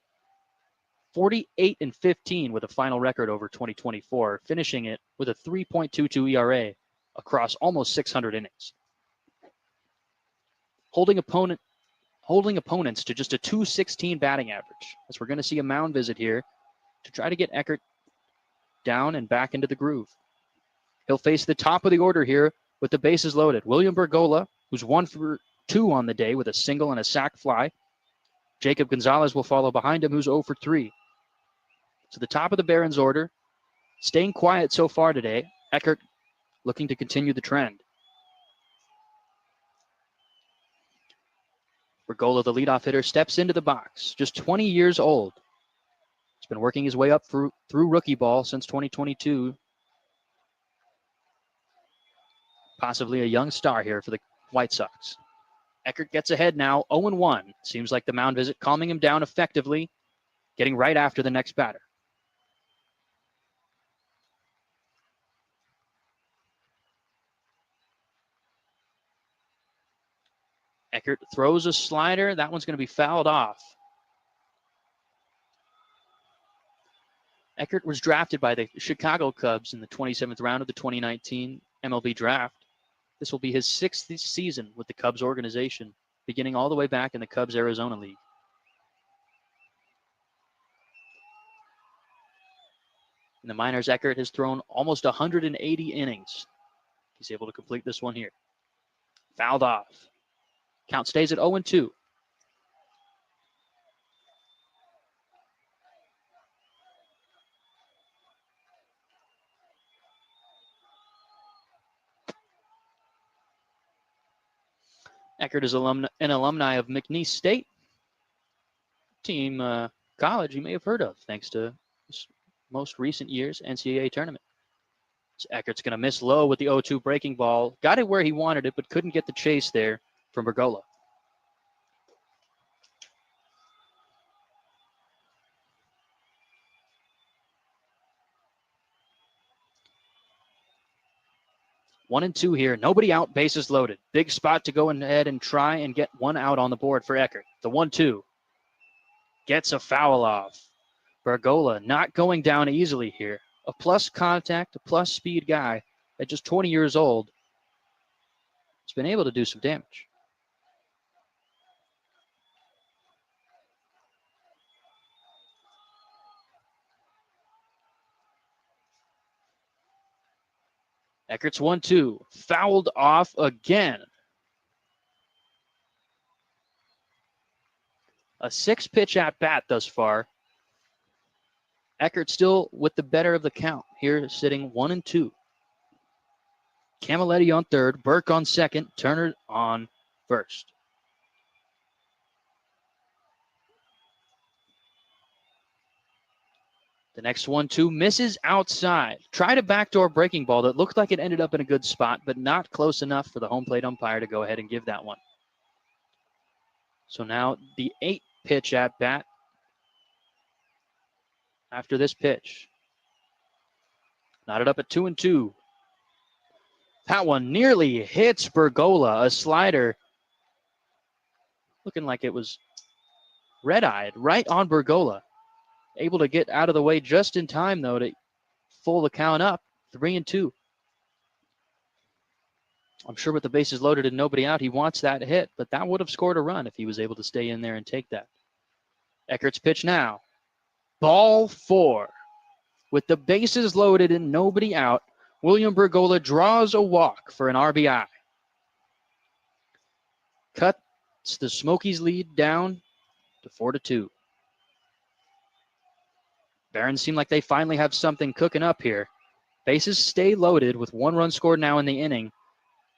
48-15 with a final record over 2024, finishing it with a 3.22 ERA across almost 600 innings. Holding opponents to just a .216 batting average, as we're going to see a mound visit here to try to get Eckert down and back into the groove. He'll face the top of the order here with the bases loaded. William Bergola, who's 1 for 2 on the day with a single and a sac fly. Jacob Gonzalez will follow behind him, who's 0 for 3. So the top of the Barons order, staying quiet so far today. Eckert looking to continue the trend. Bergola, the leadoff hitter, steps into the box, just 20 years old. He's been working his way up through rookie ball since 2022. Possibly a young star here for the White Sox. Eckert gets ahead now, 0-1. Seems like the mound visit calming him down effectively, getting right after the next batter. Eckert throws a slider. That one's going to be fouled off. Eckert was drafted by the Chicago Cubs in the 27th round of the 2019 MLB draft. This will be his 6th season with the Cubs organization, beginning all the way back in the Cubs Arizona League. In the minors, Eckert has thrown almost 180 innings. He's able to complete this one here. Fouled off. Count stays at 0-2. Eckert is an alumni of McNeese State. Team college you may have heard of, thanks to this most recent year's NCAA tournament. So Eckert's going to miss low with the 0-2 breaking ball. Got it where he wanted it, but couldn't get the chase there from Bergola. One and two here. Nobody out, bases loaded. Big spot to go ahead and try and get one out on the board for Eckert. The 1-2 gets a foul off. Bergola not going down easily here. A plus contact, a plus speed guy at just 20 years old. He's been able to do some damage. Eckert's 1-2, fouled off again. A 6-pitch at bat thus far. Eckert still with the better of the count here, sitting 1-2. Camilletti on third, Burke on second, Turner on first. The next 1-2 misses outside. Tried a backdoor breaking ball that looked like it ended up in a good spot, but not close enough for the home plate umpire to go ahead and give that one. So now the 8-pitch at bat after this pitch. Knotted up at 2-2. That one nearly hits Bergola, a slider. Looking like it was red-eyed right on Bergola. Able to get out of the way just in time, though, to pull the count up, 3-2. I'm sure with the bases loaded and nobody out, he wants that hit, but that would have scored a run if he was able to stay in there and take that. Eckert's pitch now. Ball 4. With the bases loaded and nobody out, William Bergola draws a walk for an RBI. Cuts the Smokies lead down to 4-2. Barons seem like they finally have something cooking up here. Bases stay loaded with 1 run scored now in the inning,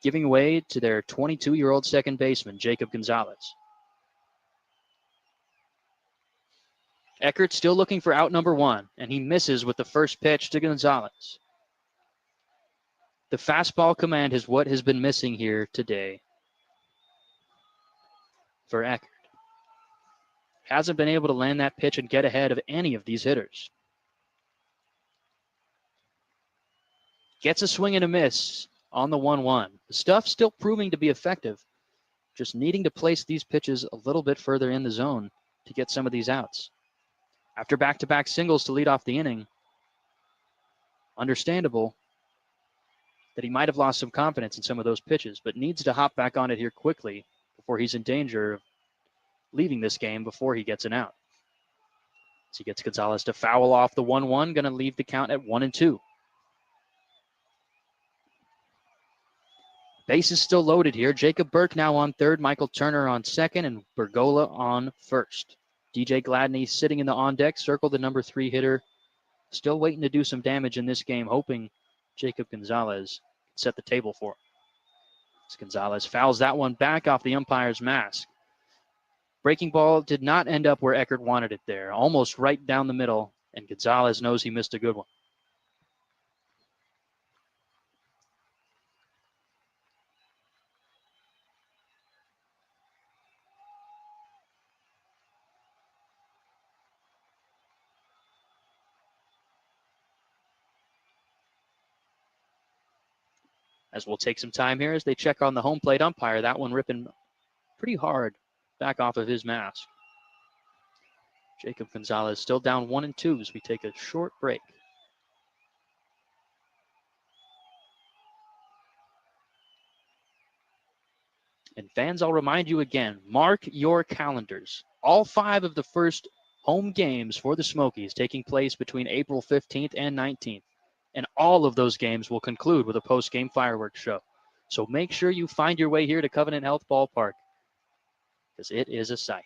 giving way to their 22-year-old second baseman, Jacob Gonzalez. Eckert still looking for out number 1, and he misses with the first pitch to Gonzalez. The fastball command is what has been missing here today for Eckert. Hasn't been able to land that pitch and get ahead of any of these hitters. Gets a swing and a miss on the 1-1. The stuff still proving to be effective. Just needing to place these pitches a little bit further in the zone to get some of these outs. After back-to-back singles to lead off the inning, understandable that he might have lost some confidence in some of those pitches, but needs to hop back on it here quickly before he's in danger of leaving this game before he gets an out. As he gets Gonzalez to foul off the 1-1, going to leave the count at 1-2. Base is still loaded here. Jacob Burke now on third, Michael Turner on second, and Bergola on first. DJ Gladney sitting in the on-deck circle, the number 3 hitter. Still waiting to do some damage in this game, hoping Jacob Gonzalez can set the table for him. As Gonzalez fouls that one back off the umpire's mask. Breaking ball did not end up where Eckert wanted it there, almost right down the middle, and Gonzalez knows he missed a good one. As we'll take some time here as they check on the home plate umpire. That one ripping pretty hard back off of his mask. Jacob Gonzalez still down 1-2 as we take a short break. And fans, I'll remind you again, mark your calendars. All 5 of the first home games for the Smokies taking place between April 15th and 19th. And all of those games will conclude with a post-game fireworks show. So make sure you find your way here to Covenant Health Ballpark, because it is a sight.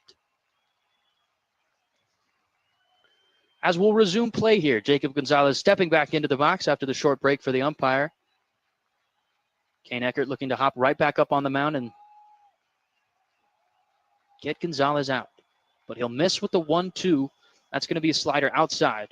As we'll resume play here, Jacob Gonzalez stepping back into the box after the short break for the umpire. Kane Eckert looking to hop right back up on the mound and get Gonzalez out. But he'll miss with the 1-2. That's going to be a slider outside.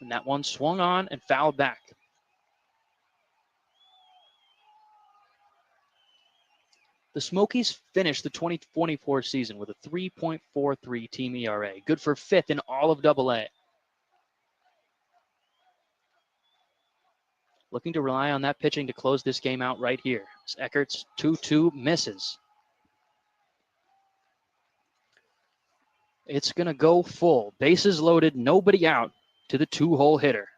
And that one swung on and fouled back. The Smokies finished the 2024 season with a 3.43 team ERA, good for 5th in all of AA. Looking to rely on that pitching to close this game out right here. As Eckert's 2-2 misses. It's going to go full. Bases loaded, nobody out to the 2-hole hitter.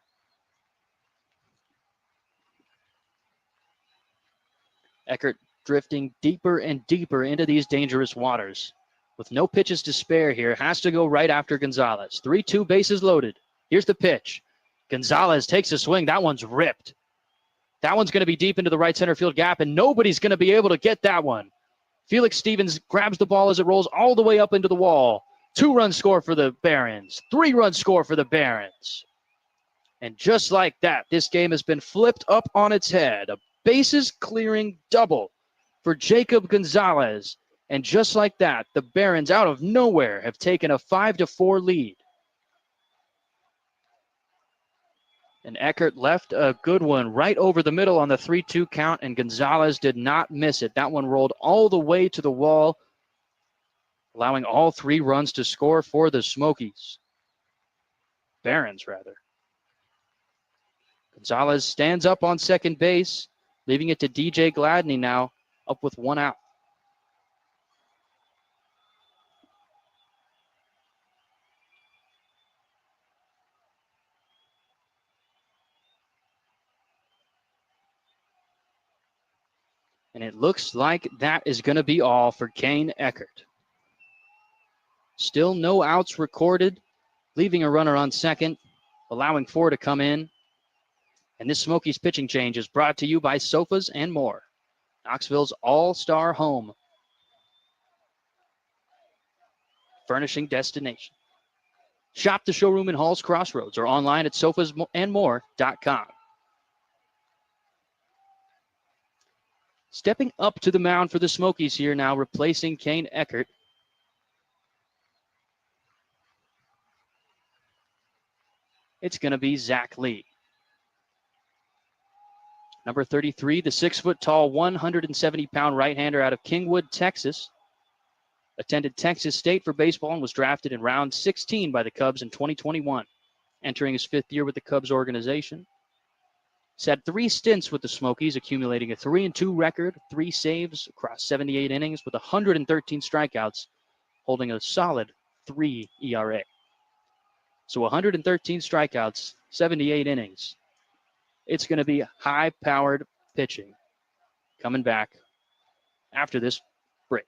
Eckert drifting deeper and deeper into these dangerous waters. With no pitches to spare here, has to go right after Gonzalez. 3-2, bases loaded. Here's the pitch. Gonzalez takes a swing. That one's ripped. That one's going to be deep into the right center field gap, and nobody's going to be able to get that one. Felix Stevens grabs the ball as it rolls all the way up into the wall. 2-run score for the Barons. 3-run score for the Barons. And just like that, this game has been flipped up on its head. A bases clearing double for Jacob Gonzalez. And just like that, the Barons out of nowhere have taken a 5-4 lead. And Eckert left a good one right over the middle on the 3-2 count, and Gonzalez did not miss it. That one rolled all the way to the wall, allowing all 3 runs to score for the Smokies. Barons, rather. Gonzalez stands up on second base, leaving it to DJ Gladney now, up with 1 out. And it looks like that is going to be all for Kane Eckert. Still no outs recorded, leaving a runner on second, allowing 4 to come in. And this Smokies pitching change is brought to you by Sofas and More, Knoxville's all-star home furnishing destination. Shop the showroom in Hall's Crossroads or online at sofasandmore.com. Stepping up to the mound for the Smokies here now, replacing Kane Eckert. It's going to be Zach Lee. Number 33, the 6-foot-tall, 170-pound right-hander out of Kingwood, Texas. Attended Texas State for baseball and was drafted in round 16 by the Cubs in 2021. Entering his 5th year with the Cubs organization. He's had 3 stints with the Smokies, accumulating a 3-2 record, 3 saves across 78 innings with 113 strikeouts, holding a solid 3 ERA. So 113 strikeouts, 78 innings. It's going to be high-powered pitching coming back after this break.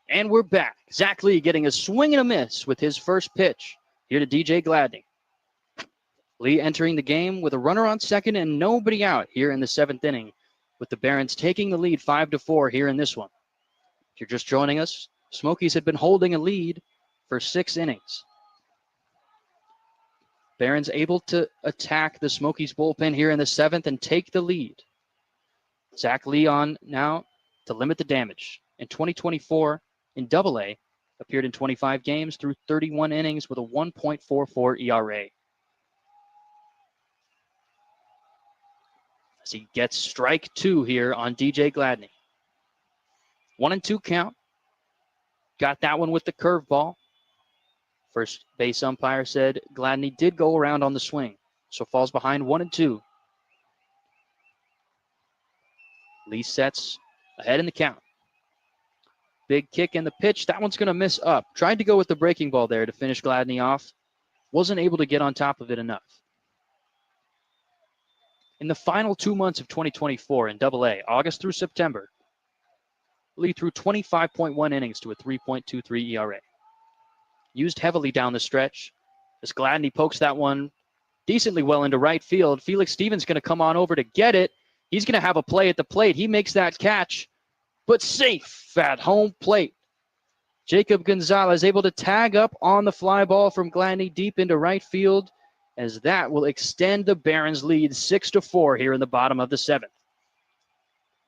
And we're back. Zach Lee getting a swing and a miss with his first pitch here to DJ Gladney. Lee entering the game with a runner on second and nobody out here in the 7th inning, with the Barons taking the lead 5-4 here in this one. If you're just joining us, Smokies had been holding a lead for 6 innings. Barons able to attack the Smokies bullpen here in the 7th and take the lead. Zach Lee on now to limit the damage. In 2024, in AA, appeared in 25 games through 31 innings with a 1.44 ERA. As he gets strike 2 here on DJ Gladney. 1-2 count. Got that one with the curveball. First base umpire said Gladney did go around on the swing, so falls behind 1-2. Lee sets ahead in the count. Big kick in the pitch. That one's going to miss up. Tried to go with the breaking ball there to finish Gladney off. Wasn't able to get on top of it enough. In the final 2 months of 2024 in AA, August through September, Lee threw 25.1 innings to a 3.23 ERA. Used heavily down the stretch. As Gladney pokes that one decently well into right field, Felix Stevens going to come on over to get it. He's going to have a play at the plate. He makes that catch, but safe at home plate. Jacob Gonzalez able to tag up on the fly ball from Gladney deep into right field, as that will extend the Barons' lead 6-4 here in the bottom of the 7th.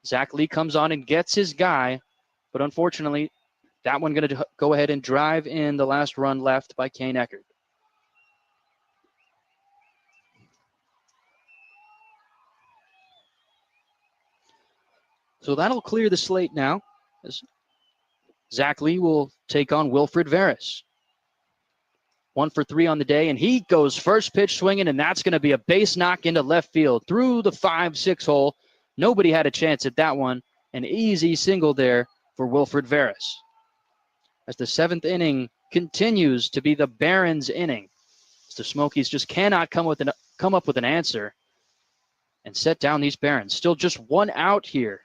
Zach Lee comes on and gets his guy, but unfortunately, that one going to go ahead and drive in the last run left by Kane Eckert. So that'll clear the slate now, as Zach Lee will take on Wilfred Veras. 1 for 3 on the day, and he goes first pitch swinging, and that's going to be a base knock into left field through the 5-6 hole. Nobody had a chance at that one. An easy single there for Wilfred Veras. As the 7th inning continues to be the Barons' inning, as the Smokies just cannot come up with an answer and set down these Barons. Still just 1 out here.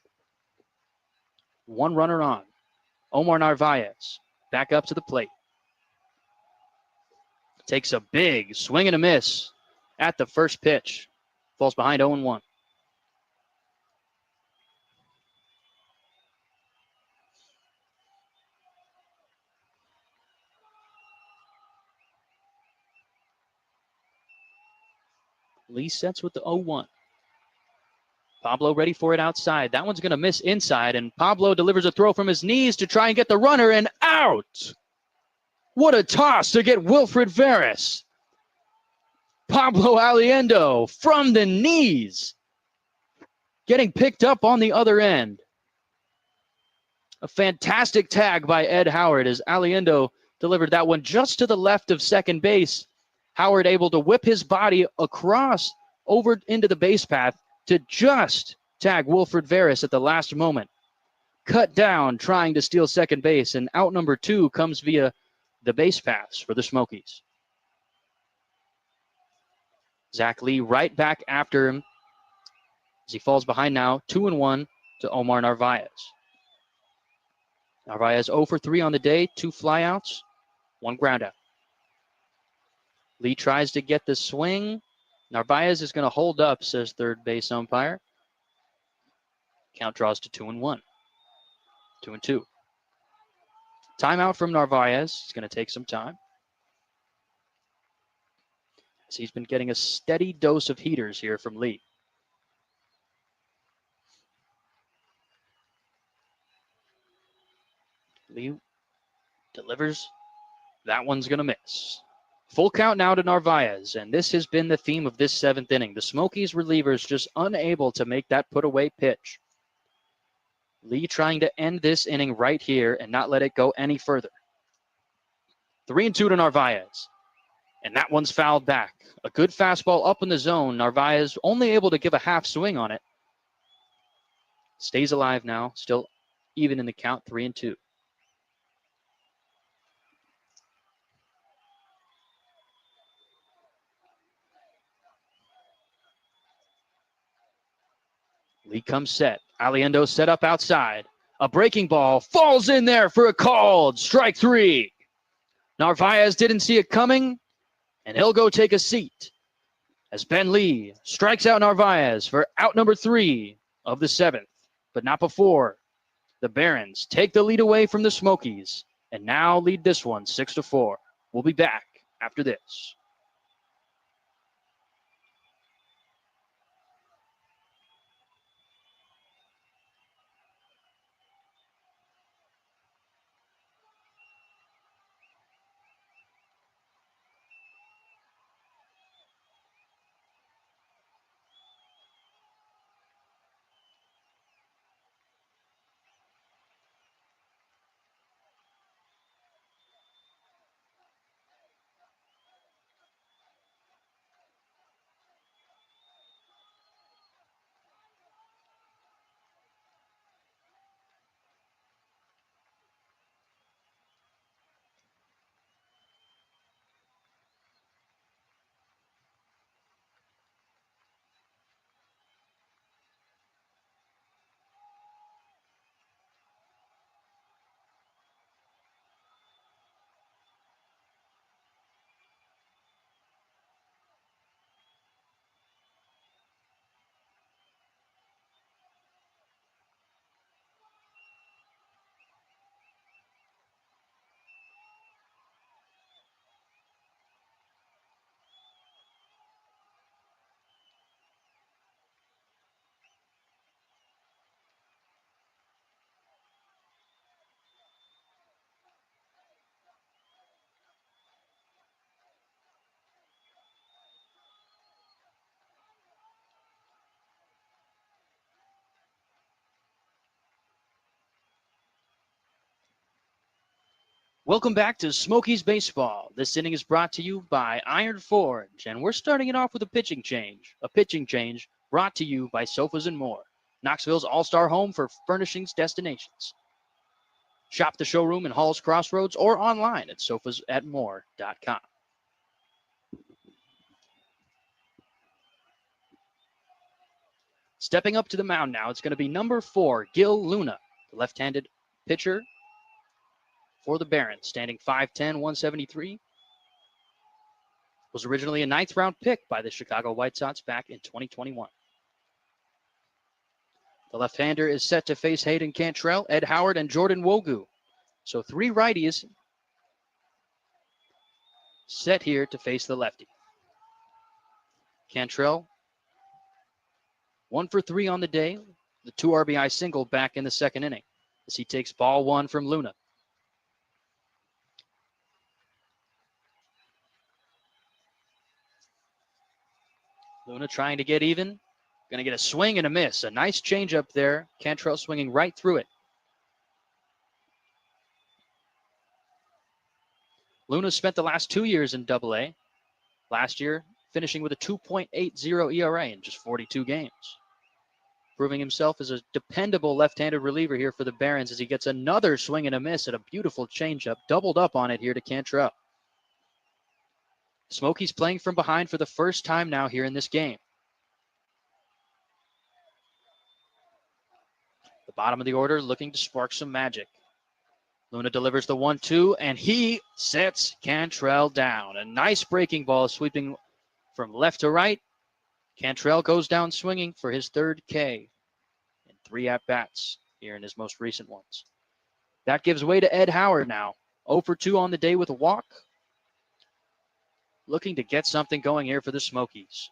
1 runner on. Omar Narvaez back up to the plate. Takes a big swing and a miss at the first pitch. Falls behind 0-1. Lee sets with the 0-1. Pablo ready for it outside. That one's going to miss inside, and Pablo delivers a throw from his knees to try and get the runner, and out! What a toss to get Wilfred Veras. Pablo Aliendo from the knees, getting picked up on the other end. A fantastic tag by Ed Howard as Aliendo delivered that one just to the left of second base. Howard able to whip his body across over into the base path to just tag Wilfred Veras at the last moment. Cut down trying to steal second base, and out number 2 comes via the base paths for the Smokies. Zach Lee right back after him as he falls behind now, 2-1 to Omar Narvaez. Narvaez 0 for 3 on the day, 2 flyouts, 1 groundout. Lee tries to get the swing. Narvaez is going to hold up, says third base umpire. Count draws to 2-1. 2-2. Timeout from Narvaez. He's going to take some time. So he's been getting a steady dose of heaters here from Lee. Lee delivers. That one's going to miss. Full count now to Narvaez, and this has been the theme of this seventh inning. The Smokies relievers just unable to make that put-away pitch. Lee trying to end this inning right here and not let it go any further. 3-2 to Narvaez, and that one's fouled back. A good fastball up in the zone. Narvaez only able to give a half swing on it. Stays alive now, still even in the count, 3-2. Lee comes set. Aliendo set up outside. A breaking ball falls in there for a called strike 3. Narvaez didn't see it coming, and he'll go take a seat as Ben Lee strikes out Narvaez for out number 3 of the 7th, but not before the Barons take the lead away from the Smokies and now lead this one 6-4. We'll be back after this. Welcome back to Smokies Baseball. This inning is brought to you by Iron Forge, and we're starting it off with a pitching change. A pitching change brought to you by Sofas and More, Knoxville's all-star home for furnishings destinations. Shop the showroom in Hall's Crossroads or online at sofasatmore.com. Stepping up to the mound now, it's going to be number 4, Gil Luna, the left-handed pitcher for the Barons, standing 5'10", 173. Was originally a 9th-round pick by the Chicago White Sox back in 2021. The left-hander is set to face Hayden Cantrell, Ed Howard, and Jordan Wogu. So 3 righties set here to face the lefty. Cantrell, 1 for 3 on the day. The 2 RBI single back in the second inning as he takes ball 1 from Luna. Luna trying to get even. Going to get a swing and a miss. A nice changeup there. Cantrell swinging right through it. Luna spent the last 2 years in AA. Last year, finishing with a 2.80 ERA in just 42 games. Proving himself as a dependable left-handed reliever here for the Barons as he gets another swing and a miss at a beautiful changeup. Doubled up on it here to Cantrell. Smokies playing from behind for the first time now here in this game. The bottom of the order looking to spark some magic. Luna delivers the 1-2, and he sets Cantrell down. A nice breaking ball sweeping from left to right. Cantrell goes down swinging for his third K in 3 at-bats here in his most recent ones. That gives way to Ed Howard now. 0 for 2 on the day with a walk. Looking to get something going here for the Smokies.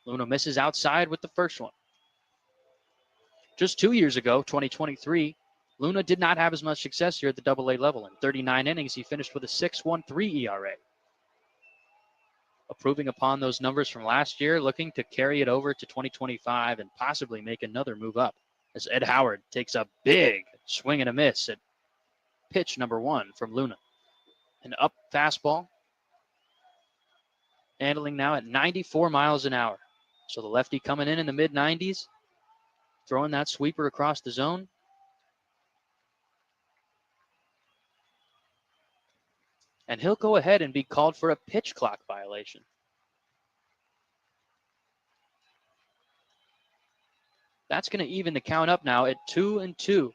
Luna misses outside with the first one. Just 2 years ago, 2023, Luna did not have as much success here at the AA level. In 39 innings, he finished with a 6.13 ERA. Improving upon those numbers from last year, looking to carry it over to 2025 and possibly make another move up as Ed Howard takes a big swing and a miss at pitch number 1 from Luna. An up fastball, handling now at 94 miles an hour. So the lefty coming in the mid-90s, throwing that sweeper across the zone. And he'll go ahead and be called for a pitch clock violation. That's going to even the count up now at 2-2.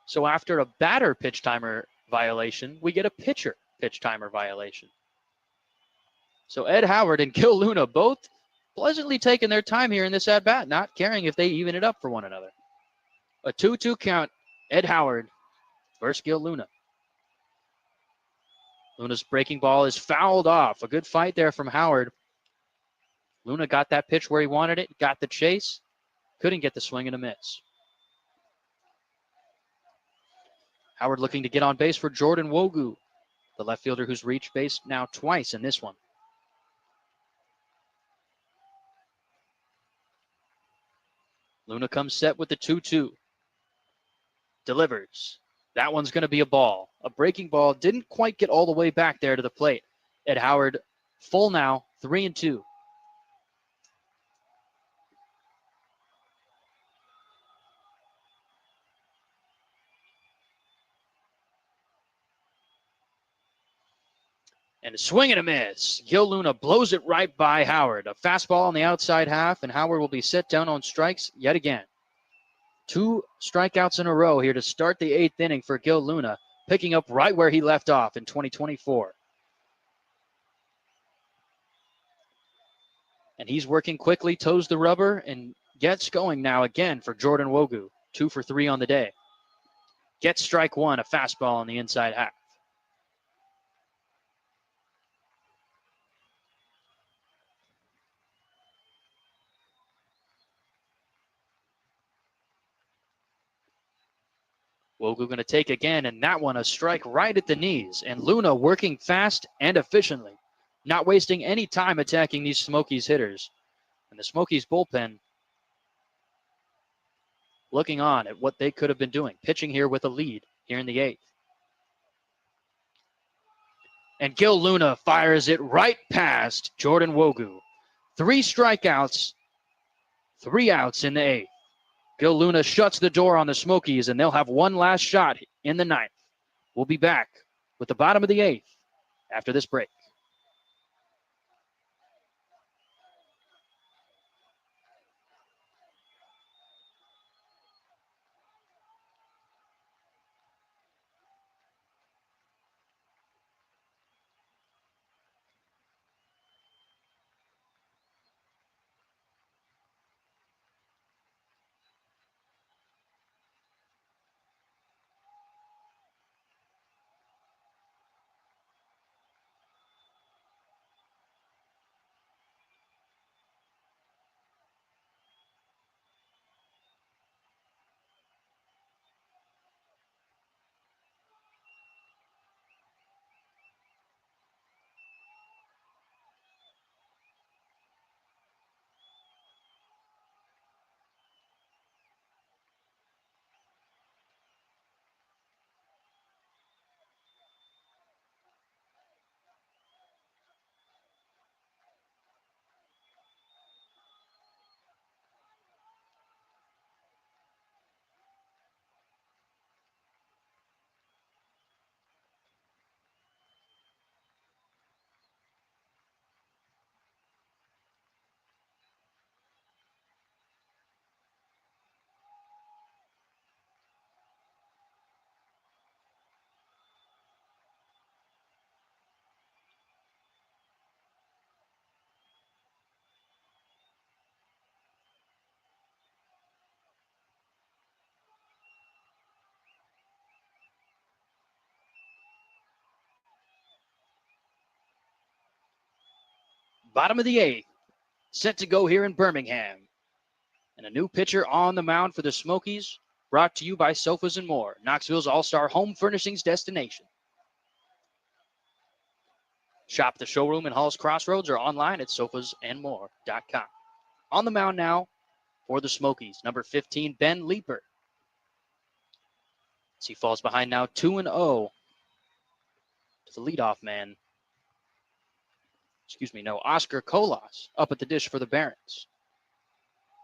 So after a batter pitch timer violation, we get a pitcher pitch timer violation. So Ed Howard and Gil Luna both pleasantly taking their time here in this at-bat, not caring if they even it up for one another. A 2-2 count, Ed Howard versus Gil Luna. Luna's breaking ball is fouled off. A good fight there from Howard. Luna got that pitch where he wanted it, got the chase, couldn't get the swing and a miss. Howard looking to get on base for Jordan Wogu, the left fielder who's reached base now twice in this one. Luna comes set with the 2-2. Delivers. That one's going to be a ball. A breaking ball. Didn't quite get all the way back there to the plate. Ed Howard full now, 3-2. And a swing and a miss. Gil Luna blows it right by Howard. A fastball on the outside half, and Howard will be set down on strikes yet again. 2 strikeouts in a row here to start the 8th inning for Gil Luna, picking up right where he left off in 2024. And he's working quickly, toes the rubber, and gets going now again for Jordan Wogu. 2 for 3 on the day. Gets strike 1, a fastball on the inside half. Wogu going to take again, and that one a strike right at the knees. And Luna working fast and efficiently, not wasting any time attacking these Smokies hitters. And the Smokies bullpen looking on at what they could have been doing, pitching here with a lead here in the 8th. And Gil Luna fires it right past Jordan Wogu. 3 strikeouts, 3 outs in the 8th. Gil Luna shuts the door on the Smokies, and they'll have one last shot in the 9th. We'll be back with the bottom of the 8th after this break. Bottom of the 8th, set to go here in Birmingham. And a new pitcher on the mound for the Smokies, brought to you by Sofas and More, Knoxville's all-star home furnishings destination. Shop the showroom in Hall's Crossroads or online at sofasandmore.com. On the mound now for the Smokies, number 15, Ben Leeper. As he falls behind now 2-0 to the leadoff man. Oscar Colas up at the dish for the Barons.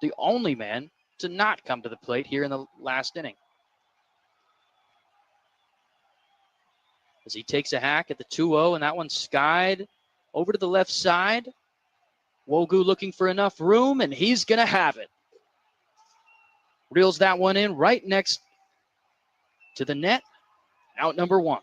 The only man to not come to the plate here in the last inning. As he takes a hack at the 2-0, and that one skied over to the left side. Wogu looking for enough room, and he's going to have it. Reels that one in right next to the net. Out number 1.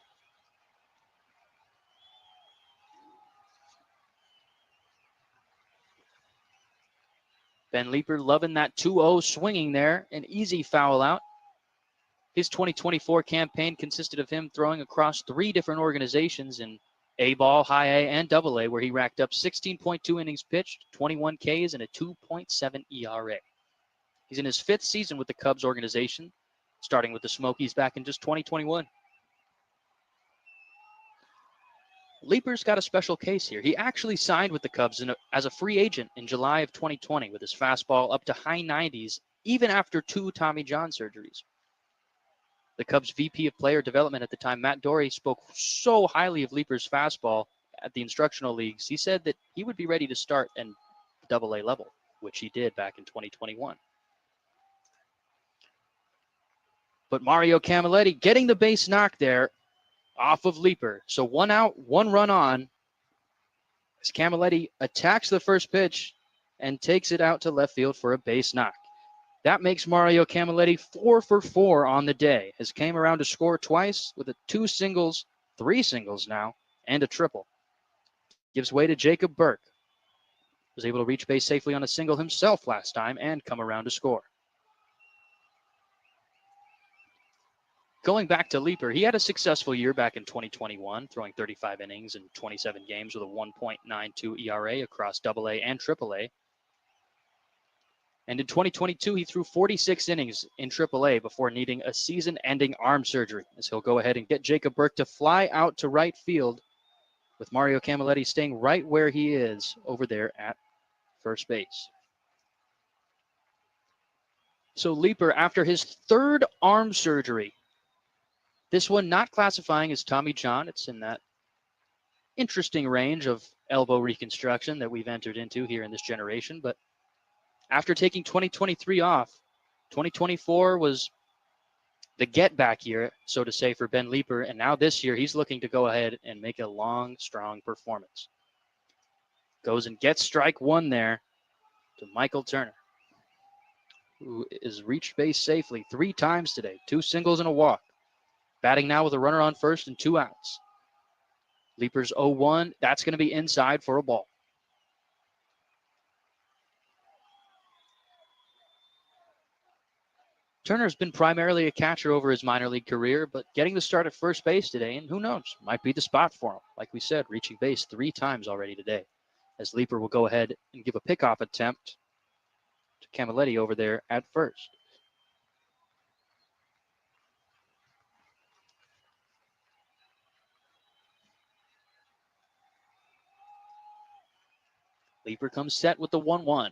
Ben Leeper loving that 2-0 swinging there. An easy foul out. His 2024 campaign consisted of him throwing across 3 different organizations in A-ball, high A, and double A, where he racked up 16.2 innings pitched, 21 Ks, and a 2.7 ERA. He's in his 5th season with the Cubs organization, starting with the Smokies back in just 2021. Leeper's got a special case here. He actually signed with the Cubs as a free agent in July of 2020 with his fastball up to high 90s, even after 2 Tommy John surgeries. The Cubs VP of Player Development at the time, Matt Dorey, spoke so highly of Leeper's fastball at the instructional leagues. He said that he would be ready to start at Double-A level, which he did back in 2021. But Mario Camilletti getting the base knock there off of Leeper. So 1 out, 1 run on as Camilletti attacks the first pitch and takes it out to left field for a base knock. That makes Mario Camilletti 4 for 4 on the day. Has came around to score twice with 2 singles, 3 singles now, and a triple. Gives way to Jacob Burke. Was able to reach base safely on a single himself last time and come around to score. Going back to Leeper, he had a successful year back in 2021, throwing 35 innings in 27 games with a 1.92 ERA across AA and AAA. And in 2022, he threw 46 innings in AAA before needing a season-ending arm surgery, as he'll go ahead and get Jacob Burke to fly out to right field, with Mario Camilletti staying right where he is over there at first base. So Leeper, after his 3rd arm surgery, this one not classifying as Tommy John. It's in that interesting range of elbow reconstruction that we've entered into here in this generation, but after taking 2023 off, 2024 was the get-back year, so to say, for Ben Leeper. And now this year, he's looking to go ahead and make a long, strong performance. Goes and gets strike 1 there to Michael Turner, who has reached base safely 3 times today, 2 singles and a walk. Batting now with a runner on first and 2 outs. Leeper's 0-1. That's going to be inside for a ball. Turner's been primarily a catcher over his minor league career, but getting the start at first base today, and who knows, might be the spot for him. Like we said, reaching base 3 times already today, as Leeper will go ahead and give a pickoff attempt to Camilletti over there at first. Leeper comes set with the 1-1.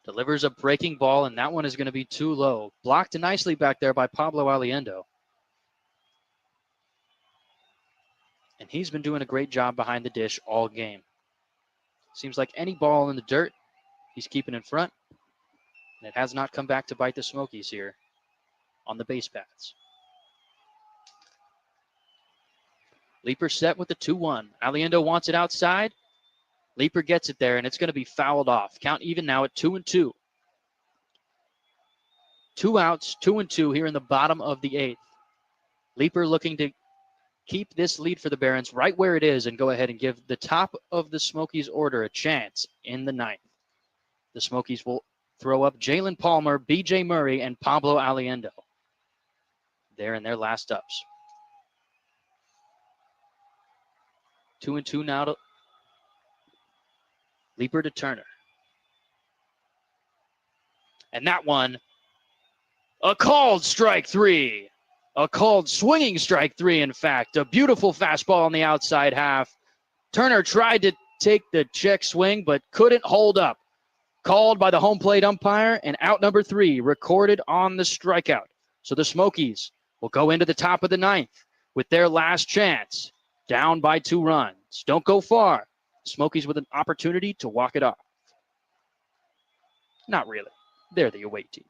Delivers a breaking ball, and that one is going to be too low. Blocked nicely back there by Pablo Aliendo. And he's been doing a great job behind the dish all game. Seems like any ball in the dirt, he's keeping in front. And it has not come back to bite the Smokies here on the base paths. Leeper set with the 2-1. Aliendo wants it outside. Leeper gets it there, and it's going to be fouled off. Count even now at 2-2. 2 outs, 2-2 here in the bottom of the 8th. Leeper looking to keep this lead for the Barons right where it is and go ahead and give the top of the Smokies order a chance in the 9th. The Smokies will throw up Jalen Palmer, B.J. Murray, and Pablo Aliendo. They're in their last ups. 2-2 now to Leaper to Turner. And that one, a called strike three. A called swinging strike three, in fact. A beautiful fastball on the outside half. Turner tried to take the check swing, but couldn't hold up. Called by the home plate umpire, and out number 3 recorded on the strikeout. So the Smokies will go into the top of the 9th with their last chance, down by 2 runs. Don't go far. Smokies with an opportunity to walk it off. Not really. They're the away team.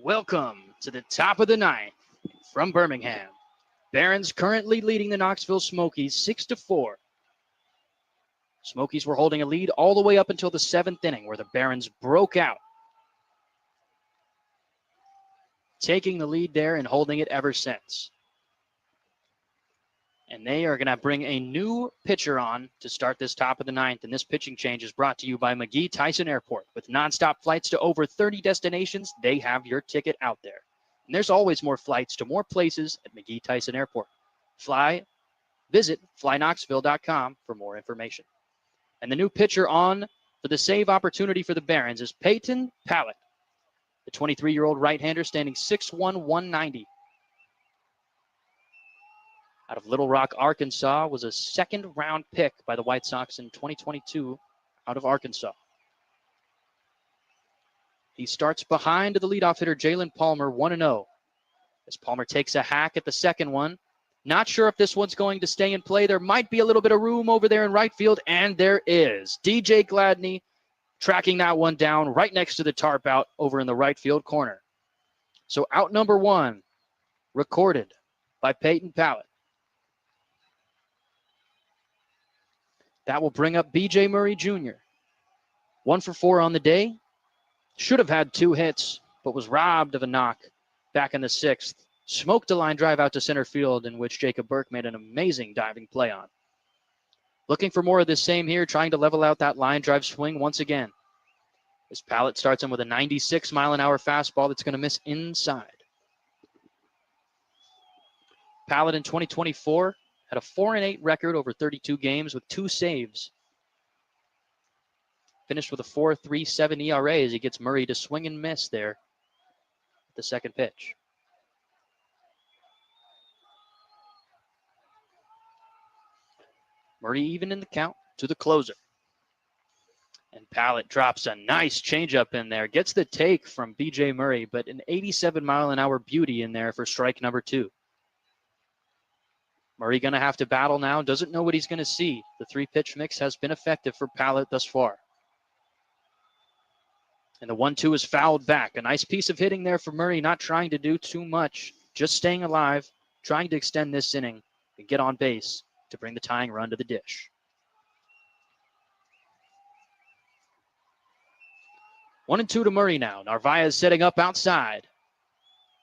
Welcome to the top of the 9th from Birmingham. Barons currently leading the Knoxville Smokies 6-4. Smokies were holding a lead all the way up until the 7th inning, where the Barons broke out, taking the lead there and holding it ever since. And they are going to bring a new pitcher on to start this top of the 9th. And this pitching change is brought to you by McGee-Tyson Airport. With nonstop flights to over 30 destinations, they have your ticket out there. And there's always more flights to more places at McGee-Tyson Airport. Visit flyknoxville.com for more information. And the new pitcher on for the save opportunity for the Barons is Peyton Pallett, the 23-year-old right-hander standing 6'1", 190. Out of Little Rock, Arkansas, was a second-round pick by the White Sox in 2022 out of Arkansas. He starts behind the leadoff hitter, Jalen Palmer, 1-0. As Palmer takes a hack at the second one. Not sure if this one's going to stay in play. There might be a little bit of room over there in right field, and there is. DJ Gladney tracking that one down right next to the tarp out over in the right field corner. So out number 1, recorded by Peyton Pallett. That will bring up B.J. Murray Jr. 1 for 4 on the day. Should have had 2 hits, but was robbed of a knock back in the 6th. Smoked a line drive out to center field, in which Jacob Burke made an amazing diving play on. Looking for more of the same here, trying to level out that line drive swing once again. As Pallett starts in with a 96-mile-an-hour fastball that's going to miss inside. Pallett in 2024 had a 4-8 record over 32 games with 2 saves. Finished with a 4.37 ERA as he gets Murray to swing and miss there at the second pitch. Murray even in the count to the closer. And Pallett drops a nice changeup in there. Gets the take from B.J. Murray, but an 87-mile-an-hour beauty in there for strike number 2. Murray going to have to battle now. Doesn't know what he's going to see. The 3-pitch mix has been effective for Pallett thus far. And the 1-2 is fouled back. A nice piece of hitting there for Murray, not trying to do too much. Just staying alive, trying to extend this inning and get on base to bring the tying run to the dish. 1-2 to Murray now. Narvaez setting up outside.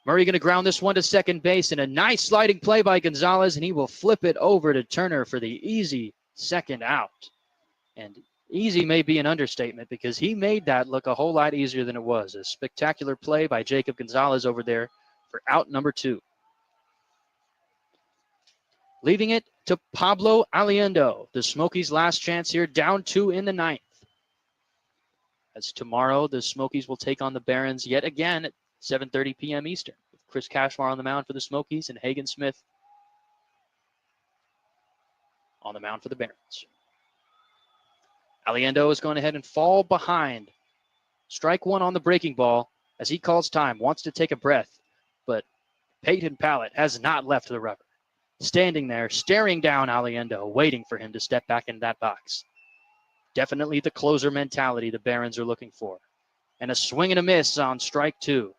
Murray going to ground this one to second base, and a nice sliding play by Gonzalez, and he will flip it over to Turner for the easy second out. And easy may be an understatement because he made that look a whole lot easier than it was. A spectacular play by Jacob Gonzalez over there for out number 2. Leaving it to Pablo Aliendo. The Smokies' last chance here, down 2 in the 9th. As tomorrow, the Smokies will take on the Barons yet again at 7:30 p.m. Eastern, with Chris Cashmar on the mound for the Smokies and Hagen Smith on the mound for the Barons. Aliendo is going ahead and fall behind. Strike 1 on the breaking ball as he calls time, wants to take a breath, but Peyton Pallett has not left the rubber. Standing there, staring down Aliendo, waiting for him to step back in that box. Definitely the closer mentality the Barons are looking for. And a swing and a miss on strike 2.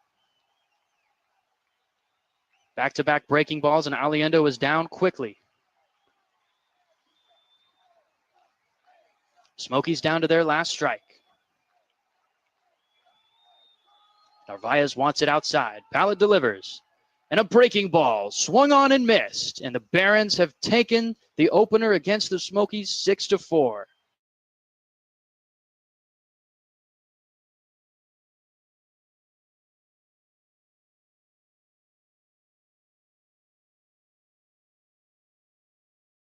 Back-to-back breaking balls, and Aliendo is down quickly. Smokies down to their last strike. Narvaez wants it outside. Pallett delivers. And a breaking ball swung on and missed. And the Barons have taken the opener against the Smokies 6-4.